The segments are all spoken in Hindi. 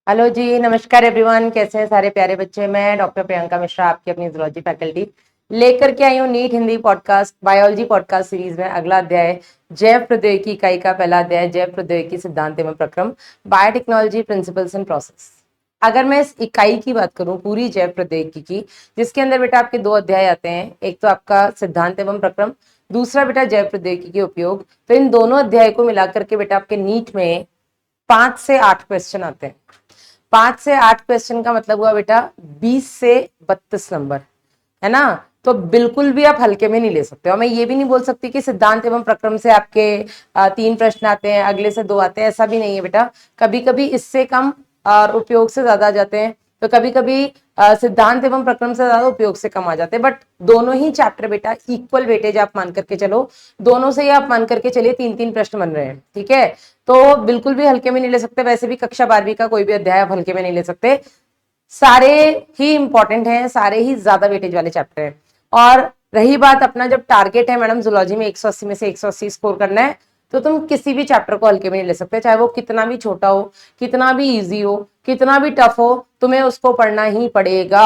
हेलो जी, नमस्कार एवरीवन। कैसे हैं सारे प्यारे बच्चे। मैं डॉक्टर प्रियंका मिश्रा आपकी अपनी जूलॉजी फैकल्टी लेकर के आई हूँ NEET Hindi podcast biology podcast series में अगला अध्याय जैव प्रौद्योगिकी इकाई का पहला अध्याय जैव प्रौद्योगिकी सिद्धांत एवं प्रक्रम बायोटेक्नोलॉजी प्रिंसिपल्स एंड प्रोसेस। अगर मैं इस इकाई की बात करूं पूरी जैव प्रौद्योगिकी की, जिसके अंदर बेटा आपके दो अध्याय आते हैं, एक तो आपका सिद्धांत एवं प्रक्रम, दूसरा बेटा जैव प्रौद्योगिकी के उपयोग। तो इन दोनों अध्याय को मिलाकर के बेटा आपके नीट में 5 से 8 क्वेश्चन आते हैं। 5 से 8 क्वेश्चन का मतलब हुआ बेटा 20 से 32 नंबर, है ना। तो बिल्कुल भी आप हल्के में नहीं ले सकते। और मैं ये भी नहीं बोल सकती कि सिद्धांत एवं प्रक्रम से आपके 3 प्रश्न आते हैं, अगले से 2 आते हैं, ऐसा भी नहीं है बेटा। कभी कभी इससे कम और उपयोग से ज्यादा आ जाते हैं, तो कभी कभी सिद्धांत एवं प्रक्रम से ज्यादा उपयोग से कम आ जाते हैं। बट दोनों ही चैप्टर बेटा इक्वल वेटेज आप मान करके चलो, दोनों से ही आप मान करके चलिए 3-3 प्रश्न बन रहे हैं, ठीक है। तो बिल्कुल भी हल्के में नहीं ले सकते। वैसे भी कक्षा 12वीं का कोई भी अध्याय आप हल्के में नहीं ले सकते। सारे ही इंपॉर्टेंट हैं, सारे ही ज्यादा वेटेज वाले चैप्टर हैं। और रही बात अपना जब टारगेट है मैडम जूलॉजी में 180 में से 180 स्कोर करना है, तो तुम किसी भी चैप्टर को हल्के में नहीं ले सकते, चाहे वो कितना भी छोटा हो, कितना भी इजी हो, कितना भी टफ हो, तुम्हें उसको पढ़ना ही पड़ेगा।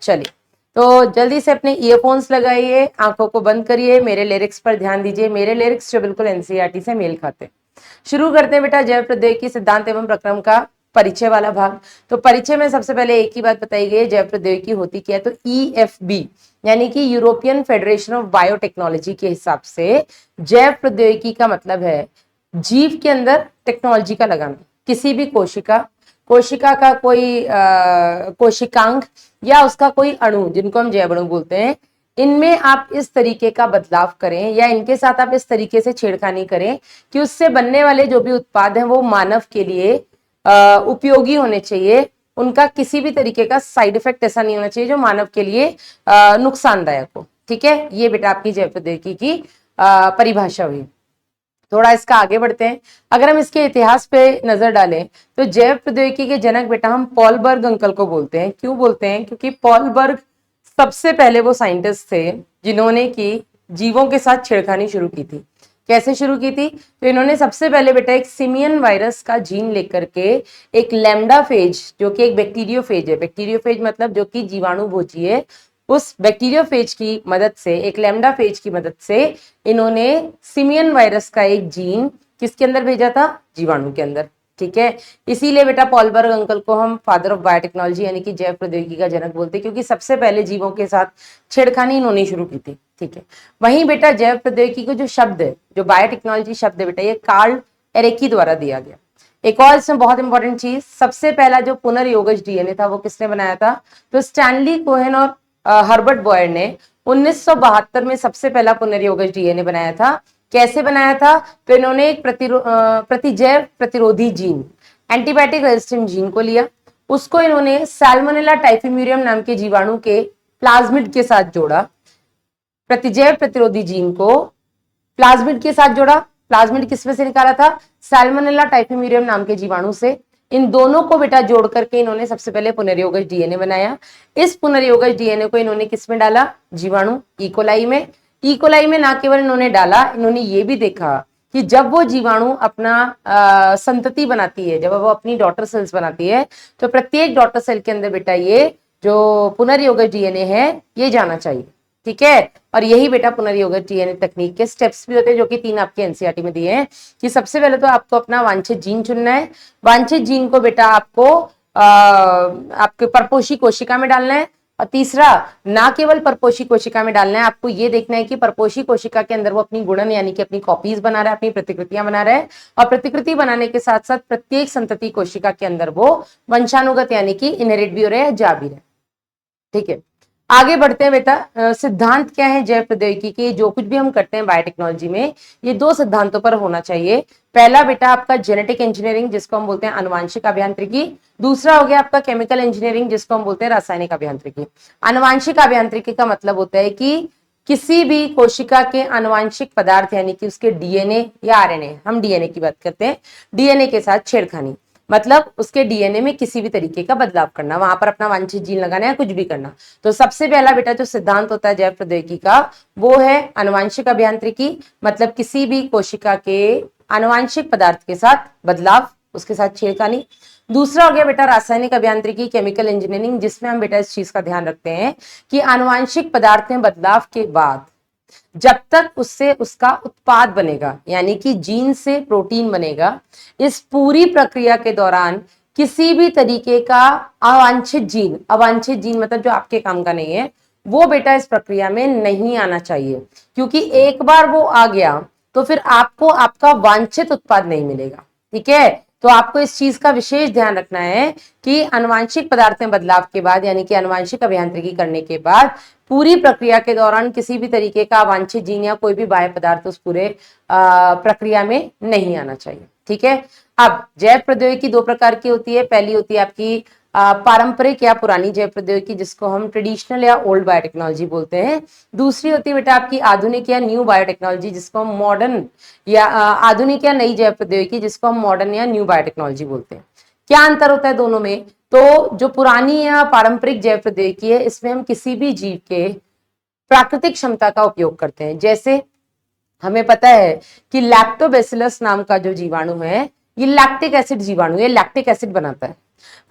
चलिए, तो जल्दी से अपने ईयरफोन्स लगाइए, आंखों को बंद करिए, मेरे लिरिक्स पर ध्यान दीजिए, मेरे लिरिक्स जो बिल्कुल एनसीईआरटी से मेल खाते हैं। शुरू करते हैं बेटा जैव प्रौद्योगिकी सिद्धांत एवं प्रक्रम का परिचय वाला भाग। तो परिचय में सबसे पहले एक ही बात बताई गई है, जैव प्रौद्योगिकी होती क्या है। तो ईएफबी यानी कि यूरोपियन फेडरेशन ऑफ बायोटेक्नोलॉजी के हिसाब से जैव प्रौद्योगिकी का मतलब है जीव के अंदर टेक्नोलॉजी का लगाना। किसी भी कोशिका का कोई कोशिकांग या उसका कोई अणु, जिनको हम जैव अणु बोलते हैं, इनमें आप इस तरीके का बदलाव करें या इनके साथ आप इस तरीके से छेड़खानी करें कि उससे बनने वाले जो भी उत्पाद हैं वो मानव के लिए उपयोगी होने चाहिए। उनका किसी भी तरीके का साइड इफेक्ट ऐसा नहीं होना चाहिए जो मानव के लिए नुकसानदायक हो, ठीक है। ये बेटा आपकी जैव प्रौद्योगिकी की परिभाषा हुई। थोड़ा इसका आगे बढ़ते हैं। अगर हम इसके इतिहास पे नजर डालें तो जैव प्रौद्योगिकी के जनक बेटा हम पॉल बर्ग अंकल को बोलते हैं। क्यों बोलते हैं? क्योंकि पॉल बर्ग सबसे पहले वो साइंटिस्ट थे जिन्होंने की जीवों के साथ छेड़खानी शुरू की थी। कैसे शुरू की थी? तो इन्होंने सबसे पहले बेटा एक सिमियन वायरस का जीन लेकर के एक लैम्डा फेज, जो कि एक बैक्टीरियोफेज है, बैक्टीरियोफेज मतलब जो कि जीवाणु भोजी है, उस बैक्टीरियोफेज की मदद से, एक लैम्डा फेज की मदद से इन्होंने सिमियन वायरस का एक जीन किसके अंदर भेजा था? जीवाणु के अंदर, ठीक है। इसीलिए बेटा पॉल बर्ग अंकल को हम फादर ऑफ बायोटेक्नोलॉजी यानी कि जैव प्रौद्योगिकी का जनक बोलते हैं, क्योंकि सबसे पहले जीवों के साथ छेड़खानी इन्होंने शुरू की थी, ठीक है। वहीं बेटा जैव प्रौद्योगिकी को जो शब्द है, जो बायोटेक्नोलॉजी शब्द है बेटा, ये कार्ल एरेकी द्वारा दिया गया। एक और इसमें बहुत इंपॉर्टेंट चीज, सबसे पहला जो पुनर्योगज डीएनए था वो किसने बनाया था? तो स्टैनली कोहेन और हर्बर्ट बॉयर ने 1972 में सबसे पहला पुनर्योगज डीएनए बनाया था। कैसे बनाया था? तो इन्होंने एक प्रतिजैव प्रतिरोधी जीन, एंटीबायोटिक रेजिस्टेंट जीन को लिया, उसको इन्होंने सैल्मोनेला टाइफिम्यूरियम नाम के जीवाणु के प्लाज्मिड के साथ जोड़ा। प्रतिजैव प्रतिरोधी जीन को प्लाज्मिड के साथ जोड़ा। प्लाज्मिड किसमें से निकाला था? सैल्मोनेला टाइफिम्यूरियम नाम के जीवाणु से। इन दोनों को बेटा जोड़ करके इन्होंने सबसे पहले पुनर्योगज डीएनए बनाया। इस पुनर्योगज डीएनए को इन्होंने किसमें डाला? जीवाणु इकोलाई में। इकोलाई में ना केवल इन्होंने डाला, इन्होंने ये भी देखा कि जब वो जीवाणु अपना संतति बनाती है, जब वो अपनी डॉटर सेल्स बनाती है, तो प्रत्येक डॉटर सेल के अंदर बेटा ये जो पुनर्योगज डीएनए है ये जाना चाहिए, ठीक है। और यही बेटा पुनर्योगज डीएनए तकनीक के स्टेप्स भी होते हैं, जो कि 3 आपके एनसीईआरटी में दिए हैं। कि सबसे पहले तो आपको अपना वांछित जीन चुनना है। वांछित जीन को बेटा आपको आपके परपोषी कोशिका में डालना है। और तीसरा, ना केवल परपोषी कोशिका में डालना है, आपको ये देखना है कि परपोषी कोशिका के अंदर वो अपनी गुणन यानी कि अपनी कॉपीज बना रहा है, अपनी प्रतिकृतियां बना रहा है। और प्रतिकृति बनाने के साथ साथ प्रत्येक संतति कोशिका के अंदर वो वंशानुगत यानी कि इनहेरिट भी हो रहे हैं, जा भी रहे, ठीक है। आगे बढ़ते हैं बेटा। सिद्धांत क्या है जैव प्रौद्योगिकी के? जो कुछ भी हम करते हैं बायोटेक्नोलॉजी में, ये 2 सिद्धांतों पर होना चाहिए। पहला बेटा आपका जेनेटिक इंजीनियरिंग, जिसको हम बोलते हैं आनुवांशिक अभियांत्रिकी। दूसरा हो गया आपका केमिकल इंजीनियरिंग, जिसको हम बोलते हैं रासायनिक अभियांत्रिकी। आनुवांशिक अभियांत्रिकी का मतलब होता है कि किसी भी कोशिका के आनुवांशिक पदार्थ यानी कि उसके डीएनए या आरएनए, हम डीएनए की बात करते हैं, डीएनए के साथ छेड़खानी, मतलब उसके डीएनए में किसी भी तरीके का बदलाव करना, वहां पर अपना वांछित जीन लगाना या कुछ भी करना। तो सबसे पहला बेटा जो सिद्धांत होता है जैव प्रौद्योगिकी का, वो है आनुवांशिक अभियांत्रिकी, मतलब किसी भी कोशिका के आनुवांशिक पदार्थ के साथ बदलाव उसके साथ छेड़खानी। दूसरा हो गया बेटा रासायनिक अभियांत्रिकी, केमिकल इंजीनियरिंग, जिसमें हम बेटा इस चीज का ध्यान रखते हैं कि आनुवांशिक पदार्थ में बदलाव के बाद जब तक उससे उसका उत्पाद बनेगा, यानी कि जीन से प्रोटीन बनेगा, इस पूरी प्रक्रिया के दौरान किसी भी तरीके का अवांछित जीन मतलब जो आपके काम का नहीं है, वो बेटा इस प्रक्रिया में नहीं आना चाहिए, क्योंकि एक बार वो आ गया तो फिर आपको आपका वांछित उत्पाद नहीं मिलेगा। ठीक है, तो आपको इस चीज का विशेष ध्यान रखना है कि आनुवांशिक पदार्थ में बदलाव के बाद, यानी कि आनुवांशिक अभियांत्रिकी करने के बाद पूरी प्रक्रिया के दौरान किसी भी तरीके का अवांछित जीन या कोई भी बाह्य पदार्थ उस पूरे प्रक्रिया में नहीं आना चाहिए। ठीक है, अब जैव प्रौद्योगिकी दो प्रकार की होती है। पहली होती है आपकी पारंपरिक या पुरानी जैव प्रौद्योगिकी, जिसको हम ट्रेडिशनल या ओल्ड बायोटेक्नोलॉजी बोलते हैं। दूसरी होती है बेटा आपकी आधुनिक या न्यू बायोटेक्नोलॉजी, जिसको हम मॉडर्न या आधुनिक या नई जैव प्रौद्योगिकी, जिसको हम मॉडर्न या न्यू बायोटेक्नोलॉजी बोलते हैं। क्या अंतर होता है दोनों में? तो जो पुरानी या पारंपरिक जैव प्रौद्योगिकी है, इसमें हम किसी भी जीव के प्राकृतिक क्षमता का उपयोग करते हैं। जैसे हमें पता है कि लैक्टोबैसिलस नाम का जो जीवाणु है, ये लैक्टिक एसिड जीवाणु, ये लैक्टिक एसिड बनाता है,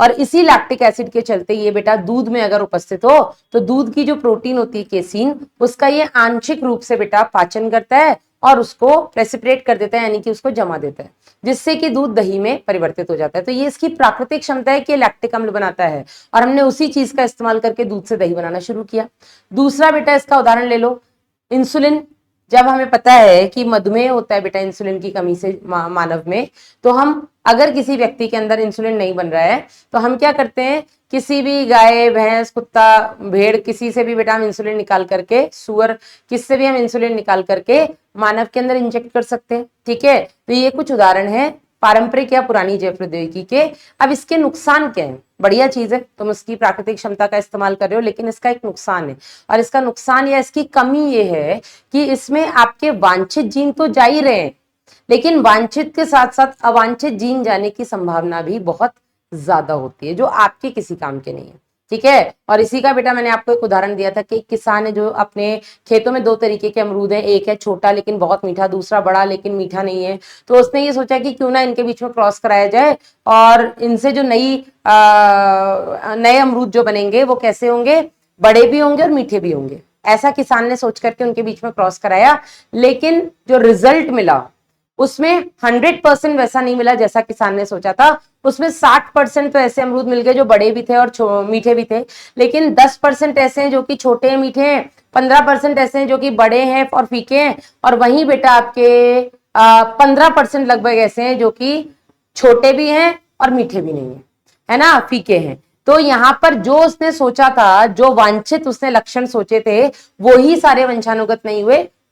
और इसी लैक्टिक एसिड के चलते ये बेटा दूध में अगर उपस्थित हो तो दूध की जो प्रोटीन होती है केसीन, उसका ये आंशिक रूप से बेटा पाचन करता है और उसको प्रेसिपिटेट कर देता है, यानी कि उसको जमा देता है, जिससे कि दूध दही में परिवर्तित हो जाता है। तो ये इसकी प्राकृतिक क्षमता है कि लैक्टिक अम्ल बनाता है, और हमने उसी चीज का इस्तेमाल करके दूध से दही बनाना शुरू किया। दूसरा बेटा इसका उदाहरण ले लो, इंसुलिन। जब हमें पता है कि मधुमेह होता है बेटा इंसुलिन की कमी से मानव में, तो हम अगर किसी व्यक्ति के अंदर इंसुलिन नहीं बन रहा है तो हम क्या करते हैं, किसी भी गाय, भैंस, कुत्ता, भेड़, किसी से भी बेटा हम इंसुलिन निकाल करके, सुअर, किससे भी हम इंसुलिन निकाल करके मानव के अंदर इंजेक्ट कर सकते हैं। ठीक है, तो ये कुछ उदाहरण है पारंपरिक या पुरानी जैव प्रौद्योगिकी के। अब इसके नुकसान क्या है? बढ़िया चीज है, तुम उसकी प्राकृतिक क्षमता का इस्तेमाल कर रहे हो, लेकिन इसका एक नुकसान है, और इसका नुकसान या इसकी कमी ये है कि इसमें आपके वांछित जीन तो जा ही रहे हैं, लेकिन वांछित के साथ साथ अवांछित जीन जाने की संभावना भी बहुत ज्यादा होती है, जो आपके किसी काम के नहीं है। ठीक है, और इसी का बेटा मैंने आपको एक उदाहरण दिया था कि एक किसान है जो अपने खेतों में दो तरीके के अमरूद हैं, एक है छोटा लेकिन बहुत मीठा, दूसरा बड़ा लेकिन मीठा नहीं है। तो उसने ये सोचा कि क्यों ना इनके बीच में क्रॉस कराया जाए, और इनसे जो नए अमरूद जो बनेंगे वो कैसे होंगे, बड़े भी होंगे और मीठे भी होंगे। ऐसा किसान ने सोच करके उनके बीच में क्रॉस कराया, लेकिन जो रिजल्ट मिला उसमें 100% वैसा नहीं मिला जैसा किसान ने सोचा था। उसमें 60% तो ऐसे अमरूद मिल गए जो बड़े भी थे और मीठे भी थे, लेकिन 10% ऐसे हैं जो कि छोटे मीठे हैं, 15% ऐसे हैं जो कि बड़े हैं और फीके हैं, और वहीं बेटा आपके 15% लगभग ऐसे हैं जो कि छोटे भी हैं और मीठे भी नहीं है ना, फीके हैं। तो यहां पर जो उसने सोचा था, जो वांछित उसने लक्षण सोचे थे, वो ही सारे वंशानुगत नहीं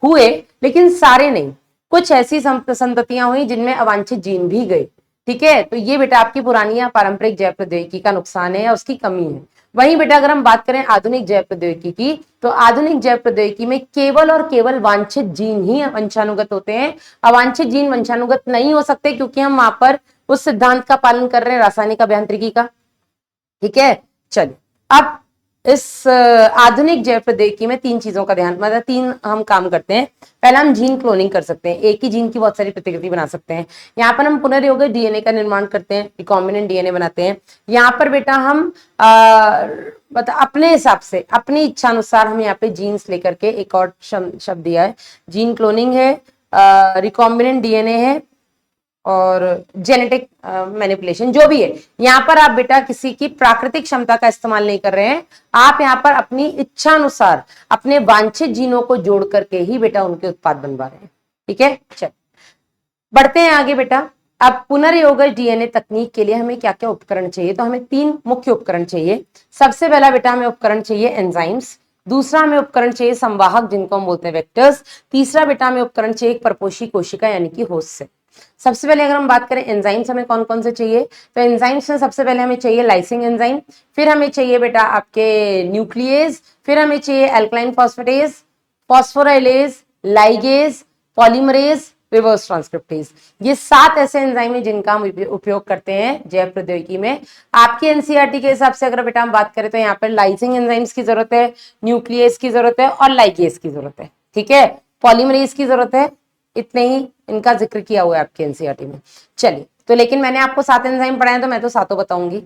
हुए, लेकिन सारे नहीं, कुछ ऐसी संततियां हुई जिनमें अवांछित जीन भी गए। ठीक है, तो ये बेटा आपकी पुरानी या पारंपरिक जैव प्रौद्योगिकी का नुकसान है या उसकी कमी है। वहीं बेटा अगर हम बात करें आधुनिक जैव प्रौद्योगिकी की, तो आधुनिक जैव प्रौद्योगिकी में केवल और केवल वांछित जीन ही वंशानुगत होते हैं। अवांछित जीन वंशानुगत नहीं हो सकते, क्योंकि हम वहां पर उस सिद्धांत का पालन कर रहे हैं रासायनिक अभियांत्रिकी का। ठीक है, चलिए अब इस आधुनिक जैव प्रौद्योगिकी में तीन चीजों का ध्यान, मतलब तीन हम काम करते हैं। पहला, हम जीन क्लोनिंग कर सकते हैं, एक ही जीन की बहुत सारी प्रतिकृति बना सकते हैं। यहाँ पर हम पुनर्योगी डीएनए का निर्माण करते हैं, रिकॉम्बिनेंट डीएनए बनाते हैं। यहाँ पर बेटा हम मतलब अपने हिसाब से, अपनी इच्छा अनुसार हम यहाँ पे जीन्स लेकर के, एक और शब्द दिया है, जीन क्लोनिंग है, रिकॉम्बिनेंट डीएनए है, और जेनेटिक मैनिपुलेशन, जो भी है। यहाँ पर आप बेटा किसी की प्राकृतिक क्षमता का इस्तेमाल नहीं कर रहे हैं, आप यहाँ पर अपनी इच्छा अनुसार अपने वांछित जीनों को जोड़ करके ही बेटा उनके उत्पाद बनवा रहे हैं। ठीक है, चल बढ़ते हैं आगे बेटा। अब पुनर्योगज डीएनए तकनीक के लिए हमें क्या क्या उपकरण चाहिए? तो हमें तीन मुख्य उपकरण चाहिए। सबसे पहला बेटा हमें उपकरण चाहिए एंजाइम्स, दूसरा हमें उपकरण चाहिए संवाहक जिनको हम बोलते हैं वेक्टर्स, तीसरा बेटा हमें उपकरण चाहिए एक परपोषी कोशिका यानी कि होस्ट से। सबसे पहले अगर हम बात करें एंजाइम्स हमें कौन कौन से चाहिए, तो एंजाइम्स में सबसे पहले हमें चाहिए लाइसिंग एंजाइम, फिर हमें चाहिए बेटा आपके न्यूक्लियेज, फिर हमें चाहिए alkaline phosphatase, phosphorylase, ligase, polymerase, reverse transcriptase. ये 7 ऐसे एंजाइम है जिनका हम उपयोग करते हैं जैव प्रौद्योगिकी में। आपके एनसीईआरटी के हिसाब से अगर बेटा हम बात करें तो यहाँ पर लाइसिंग एंजाइम्स की जरूरत है, न्यूक्लियस की जरूरत है और लाइगेज की जरूरत है। ठीक है, पॉलीमरेज की जरूरत है, इतने ही इनका जिक्र किया हुआ है आपके एनसीईआरटी में। चलिए तो लेकिन मैंने आपको 7 एंजाइम पढ़ाए तो मैं तो सातों बताऊंगी।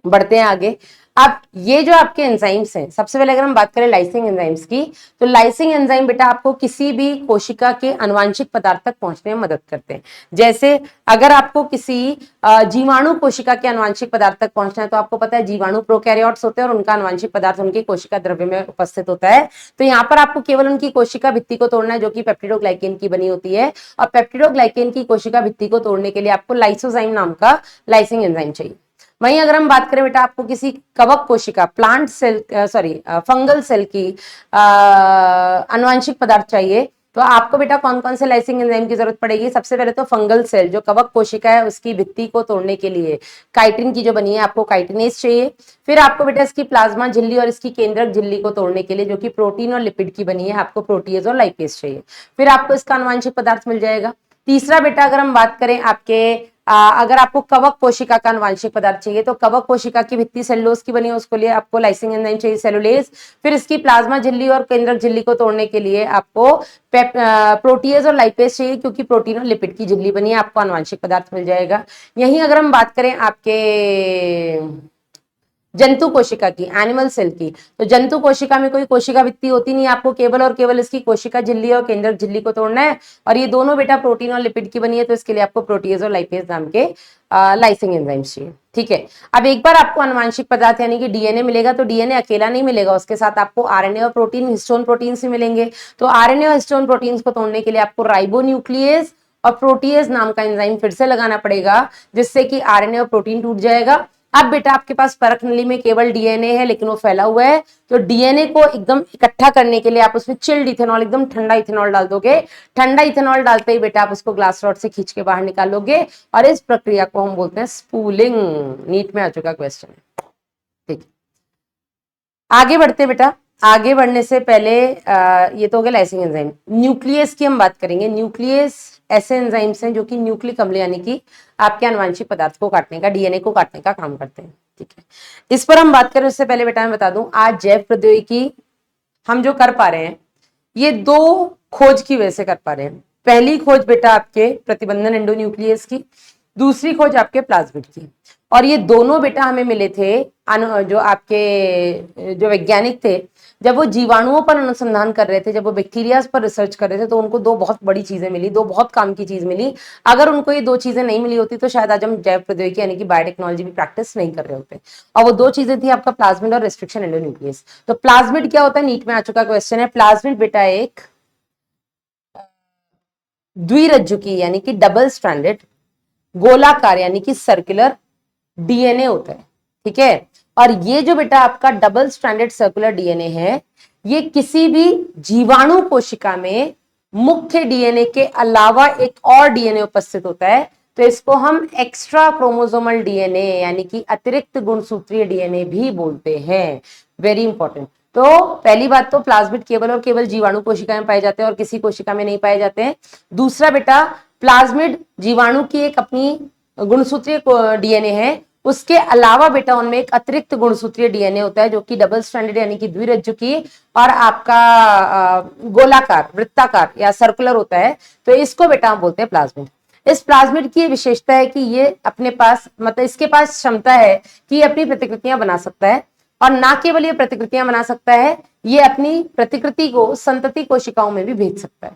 बढ़ते हैं आगे। अब ये जो आपके एंजाइम्स हैं, सबसे पहले अगर हम बात करें लाइसिंग एंजाइम्स की, तो लाइसिंग एंजाइम बेटा आपको किसी भी कोशिका के आनुवांशिक पदार्थ तक पहुंचने में मदद करते हैं। जैसे अगर आपको किसी जीवाणु कोशिका के आनुवांशिक पदार्थ तक पहुंचना है, तो आपको पता है जीवाणु प्रोकैरियोट्स होते हैं और उनका आनुवांशिक पदार्थ उनके कोशिका द्रव्य में उपस्थित होता है। तो यहाँ पर आपको केवल उनकी कोशिका भित्ति को तोड़ना है जो कि पेप्टिडोग्लाइकेन की बनी होती है, और पेप्टिडोग्लाइकेन की कोशिका भित्ति को तोड़ने के लिए आपको लाइसोजाइम नाम का लाइसिंग एंजाइम चाहिए। वहीं अगर हम बात करें बेटा आपको किसी कवक कोशिका प्लांट सेल फंगल सेल की आनुवांशिक पदार्थ चाहिए, तो आपको बेटा कौन कौन से लाइसिंग एंजाइम की जरूरत पड़ेगी। सबसे पहले तो फंगल सेल जो कवक कोशिका है उसकी भित्ति को तोड़ने के लिए काइटिन की जो बनी है आपको काइटिनेज चाहिए। फिर आपको बेटा इसकी प्लाज्मा झिल्ली और इसकी केंद्रक झिल्ली को तोड़ने के लिए जो कि प्रोटीन और लिपिड की बनी है आपको प्रोटीएज और लाइपेज चाहिए। फिर आपको इसका आनुवांशिक पदार्थ मिल जाएगा। तीसरा बेटा अगर हम बात करें आपके अगर आपको कवक कोशिका का आनुवांशिक पदार्थ चाहिए, तो कवक कोशिका की भित्ति सेलुलोज की बनी है, उसके लिए आपको लाइसिंग एंजाइम चाहिए सेलुलेज। फिर इसकी प्लाज्मा झिल्ली और केंद्रक झिल्ली को तोड़ने के लिए आपको प्रोटीएज और लाइपेज चाहिए, क्योंकि प्रोटीन और लिपिड की झिल्ली बनी है, आपको आनुवांशिक पदार्थ मिल जाएगा। यहीं अगर हम बात करें आपके जंतु कोशिका की, एनिमल सेल की, तो जंतु कोशिका में कोई कोशिका भित्ति होती नहीं, आपको केवल और केवल इसकी कोशिका झिल्ली और केंद्रक झिल्ली को तोड़ना है, और ये दोनों बेटा प्रोटीन और लिपिड की बनी है, तो इसके लिए आपको प्रोटीएज और लाइपेज नाम के लाइसिंग एंजाइम्स चाहिए। ठीक है, अब एक बार आपको आनुवांशिक पदार्थ यानी कि डीएनए मिलेगा, तो डीएनए अकेला नहीं मिलेगा, उसके साथ आपको आरएनए और प्रोटीन, हिस्टोन प्रोटीन से मिलेंगे। तो आरएनए और हिस्टोन प्रोटीन को तोड़ने के लिए आपको राइबोन्यूक्लियेज और प्रोटीएज नाम का एंजाइम फिर से लगाना पड़ेगा, जिससे कि आरएनए और प्रोटीन टूट जाएगा। अब बेटा आपके पास परख नली में केवल डीएनए है, लेकिन वो फैला हुआ है, तो डीएनए को एकदम इकट्ठा करने के लिए आप उसमें चिल्ड इथेनॉल, एकदम ठंडा इथेनॉल डाल दोगे। ठंडा इथेनॉल डालते ही बेटा आप उसको ग्लास रॉड से खींच के बाहर निकालोगे, और इस प्रक्रिया को हम बोलते हैं स्पूलिंग। नीट में आ चुका क्वेश्चन है। ठीक, आगे बढ़ते बेटा। आगे बढ़ने से पहले ये तो हो गया लाइसिंग एंजाइम। न्यूक्लियस की हम बात करेंगे। न्यूक्लियस ऐसे एंजाइम्स हैं जो कि न्यूक्लिक अम्ल यानी कि आपके आनुवांशिक पदार्थ को काटने का, डीएनए को काटने का काम करते हैं। ठीक है, इस पर हम बात करें उससे पहले बेटा मैं बता दूं, आज जैव प्रौद्योगिकी हम जो कर पा रहे हैं ये दो खोज की वजह से कर पा रहे हैं। पहली खोज बेटा आपके प्रतिबंधन एंडोन्यूक्लियस की, दूसरी खोज आपके प्लाज्मिड की। और ये दोनों बेटा हमें मिले थे जो आपके जो वैज्ञानिक थे, जब वो जीवाणुओं पर अनुसंधान कर रहे थे, जब वो बैक्टीरियाज पर रिसर्च कर रहे थे, तो उनको दो बहुत बड़ी चीजें मिली, दो बहुत काम की चीज मिली। अगर उनको ये दो चीजें नहीं मिली होती तो शायद आज हम जैव प्रौद्योगिकी यानी कि बायोटेक्नोलॉजी भी प्रैक्टिस नहीं कर रहे होते। और वो दो चीजें थी आपका प्लाज्मिड और रेस्ट्रिक्शन एंडोन्यूक्लियस। तो प्लाज्मिड क्या होता है, नीट में आ चुका क्वेश्चन है। प्लाज्मिड बेटा एक द्विरज्जु की यानी कि डबल स्ट्रैंडेड गोलाकार यानी कि सर्कुलर डीएनए होता है। ठीक है, और ये जो बेटा आपका डबल स्ट्रैंडेड सर्कुलर डीएनए है, ये किसी भी जीवाणु कोशिका में मुख्य डीएनए के अलावा एक और डीएनए उपस्थित होता है, तो इसको हम एक्स्ट्रा क्रोमोसोमल डीएनए यानी कि अतिरिक्त गुणसूत्रीय डीएनए भी बोलते हैं। Very important. तो पहली बात तो प्लाज्मिड केवल और केवल जीवाणु कोशिका में पाए जाते हैं और किसी कोशिका में नहीं पाए जाते हैं। दूसरा बेटा प्लाज्मिड जीवाणु की एक अपनी गुणसूत्रीय डीएनए है, उसके अलावा बेटा उनमें एक अतिरिक्त गुणसूत्रीय डीएनए होता है जो कि डबल स्ट्रैंडेड यानी कि द्विरज्जु की और आपका गोलाकार, वृत्ताकार या सर्कुलर होता है, तो इसको बेटा हम बोलते हैं प्लाज्मिड। इस प्लाज्मिड की विशेषता है कि ये अपने पास मतलब इसके पास क्षमता है कि ये अपनी प्रतिकृतियां बना सकता है, और ना केवल ये प्रतिकृतियां बना सकता है, ये अपनी प्रतिकृति को संतति कोशिकाओं में भी भेज सकता है।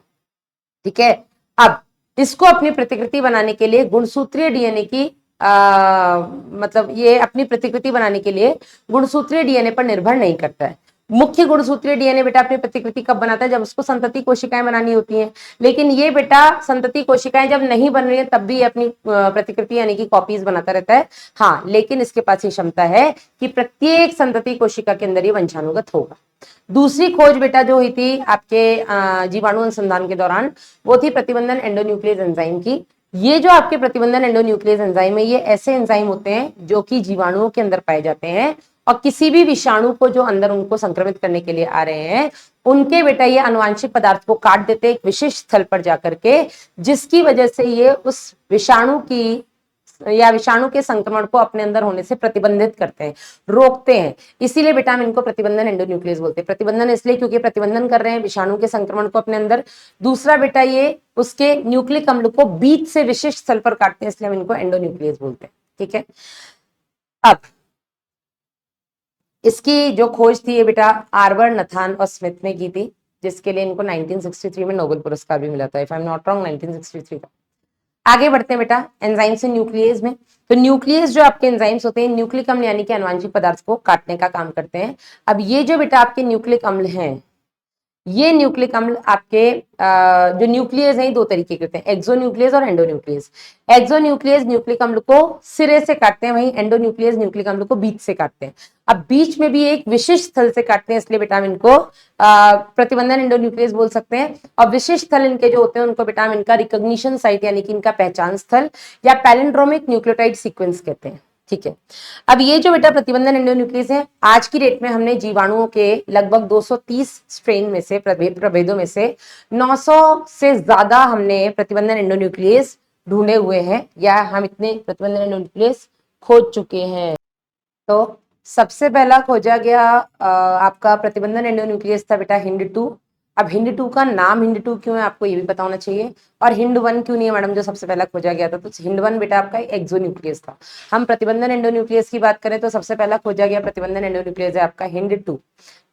ठीक है, अब इसको अपनी प्रतिकृति बनाने के लिए गुणसूत्रीय डीएनए की मतलब ये अपनी प्रतिकृति बनाने के लिए गुणसूत्रीय डीएनए पर निर्भर नहीं करता है। मुख्य गुणसूत्रीय डीएनए बेटा अपनी प्रतिकृति कब बनाता है, जब उसको संतति कोशिकाएं बनानी होती हैं। लेकिन ये बेटा संतति कोशिकाएं जब नहीं बन रही है तब भी अपनी प्रतिकृति यानी कि कॉपीज बनाता रहता है। हाँ, लेकिन इसके पास ये क्षमता है कि प्रत्येक संतति कोशिका के अंदर ये वंशानुगत होगा। दूसरी खोज बेटा जो हुई थी आपके जीवाणु अनुसंधान के दौरान, वो थी प्रतिबंधन एंडोन्यूक्लियस एंजाइम की। ये जो आपके प्रतिबंधन एंडोन्यूक्लियस एंजाइम है, ये ऐसे एंजाइम होते हैं जो कि जीवाणुओं के अंदर पाए जाते हैं, और किसी भी विषाणु को जो अंदर उनको संक्रमित करने के लिए आ रहे हैं, उनके बेटा ये आनुवांशिक पदार्थ को काट देते हैं एक विशिष्ट स्थल पर जाकर के, जिसकी वजह से ये उस विषाणु की या विषाणु के संक्रमण को अपने अंदर होने से प्रतिबंधित करते हैं, रोकते हैं। इसीलिए बेटा हम इनको प्रतिबंधन एंडोन्यूक्लियस बोलते हैं। प्रतिबंधन इसलिए क्योंकि प्रतिबंधन कर रहे हैं विषाणु के संक्रमण को अपने अंदर। दूसरा बेटा ये उसके न्यूक्लिक अम्ल को बीच से विशिष्ट स्थल पर काटते हैं, इसलिए हम इनको एंडोन्यूक्लियस बोलते हैं। ठीक है, अब इसकी जो खोज थी ये बेटा आर्बर, नथान और स्मिथ ने की थी, जिसके लिए इनको 1963 में नोबेल पुरस्कार भी मिला था, if I am not wrong 1963 का। आगे बढ़ते हैं बेटा एंजाइम्स इन न्यूक्लियस में। तो न्यूक्लियस जो आपके एंजाइम्स होते हैं न्यूक्लिक अम्ल यानी कि अनुवांशिक पदार्थ को काटने का काम करते हैं। अब ये जो बेटा आपके न्यूक्लिक अम्ल हैं, ये न्यूक्लिक अम्ल आपके जो न्यूक्लियस हैं दो तरीके के होते हैं, एक्सोन्यूक्लियस और एंडोन्यूक्लियस। एक्सोन्यूक्लियस न्यूक्लिक अम्ल को सिरे से काटते हैं, वहीं एंडोन्यूक्लियस न्यूक्लिक अम्ल को बीच से काटते हैं। अब बीच में भी एक विशिष्ट स्थल से काटते हैं, इसलिए बेटा हम इनको प्रतिबंधन एंडोन्यूक्लियस बोल सकते हैं। और विशिष्ट स्थल इनके जो होते हैं उनको बेटा हम इनका रिकॉग्निशन साइट यानी कि इनका पहचान स्थल या पैलिंड्रोमिक न्यूक्लियोटाइड सीक्वेंस कहते हैं। ठीक है, अब ये जो बेटा प्रतिबंधन एंडोन्यूक्लियस है, आज की डेट में हमने जीवाणुओं के लगभग 230 स्ट्रेन में से प्रभेदों में से 900 से ज्यादा हमने प्रतिबंधन एंडोन्यूक्लियस ढूंढे हुए हैं, या हम इतने प्रतिबंधन एंडोन्यूक्लियस खोज चुके हैं। तो सबसे पहला खोजा गया आपका प्रतिबंधन एंडोन्यूक्लियस था बेटा हिंड 2। अब हिंड 2 का नाम हिंड 2 क्यों है आपको ये भी पता होना चाहिए, और हिंड 1 क्यों नहीं है मैडम जो सबसे पहला खोजा गया था। तो हिंड 1 बेटा आपका एक्सोन्यूक्लियस था। हम प्रतिबंधन एंडोन्यूक्लियस की बात करें तो सबसे पहला खोजा गया प्रतिबंधन एंडोन्यूक्लियस है आपका हिंड 2।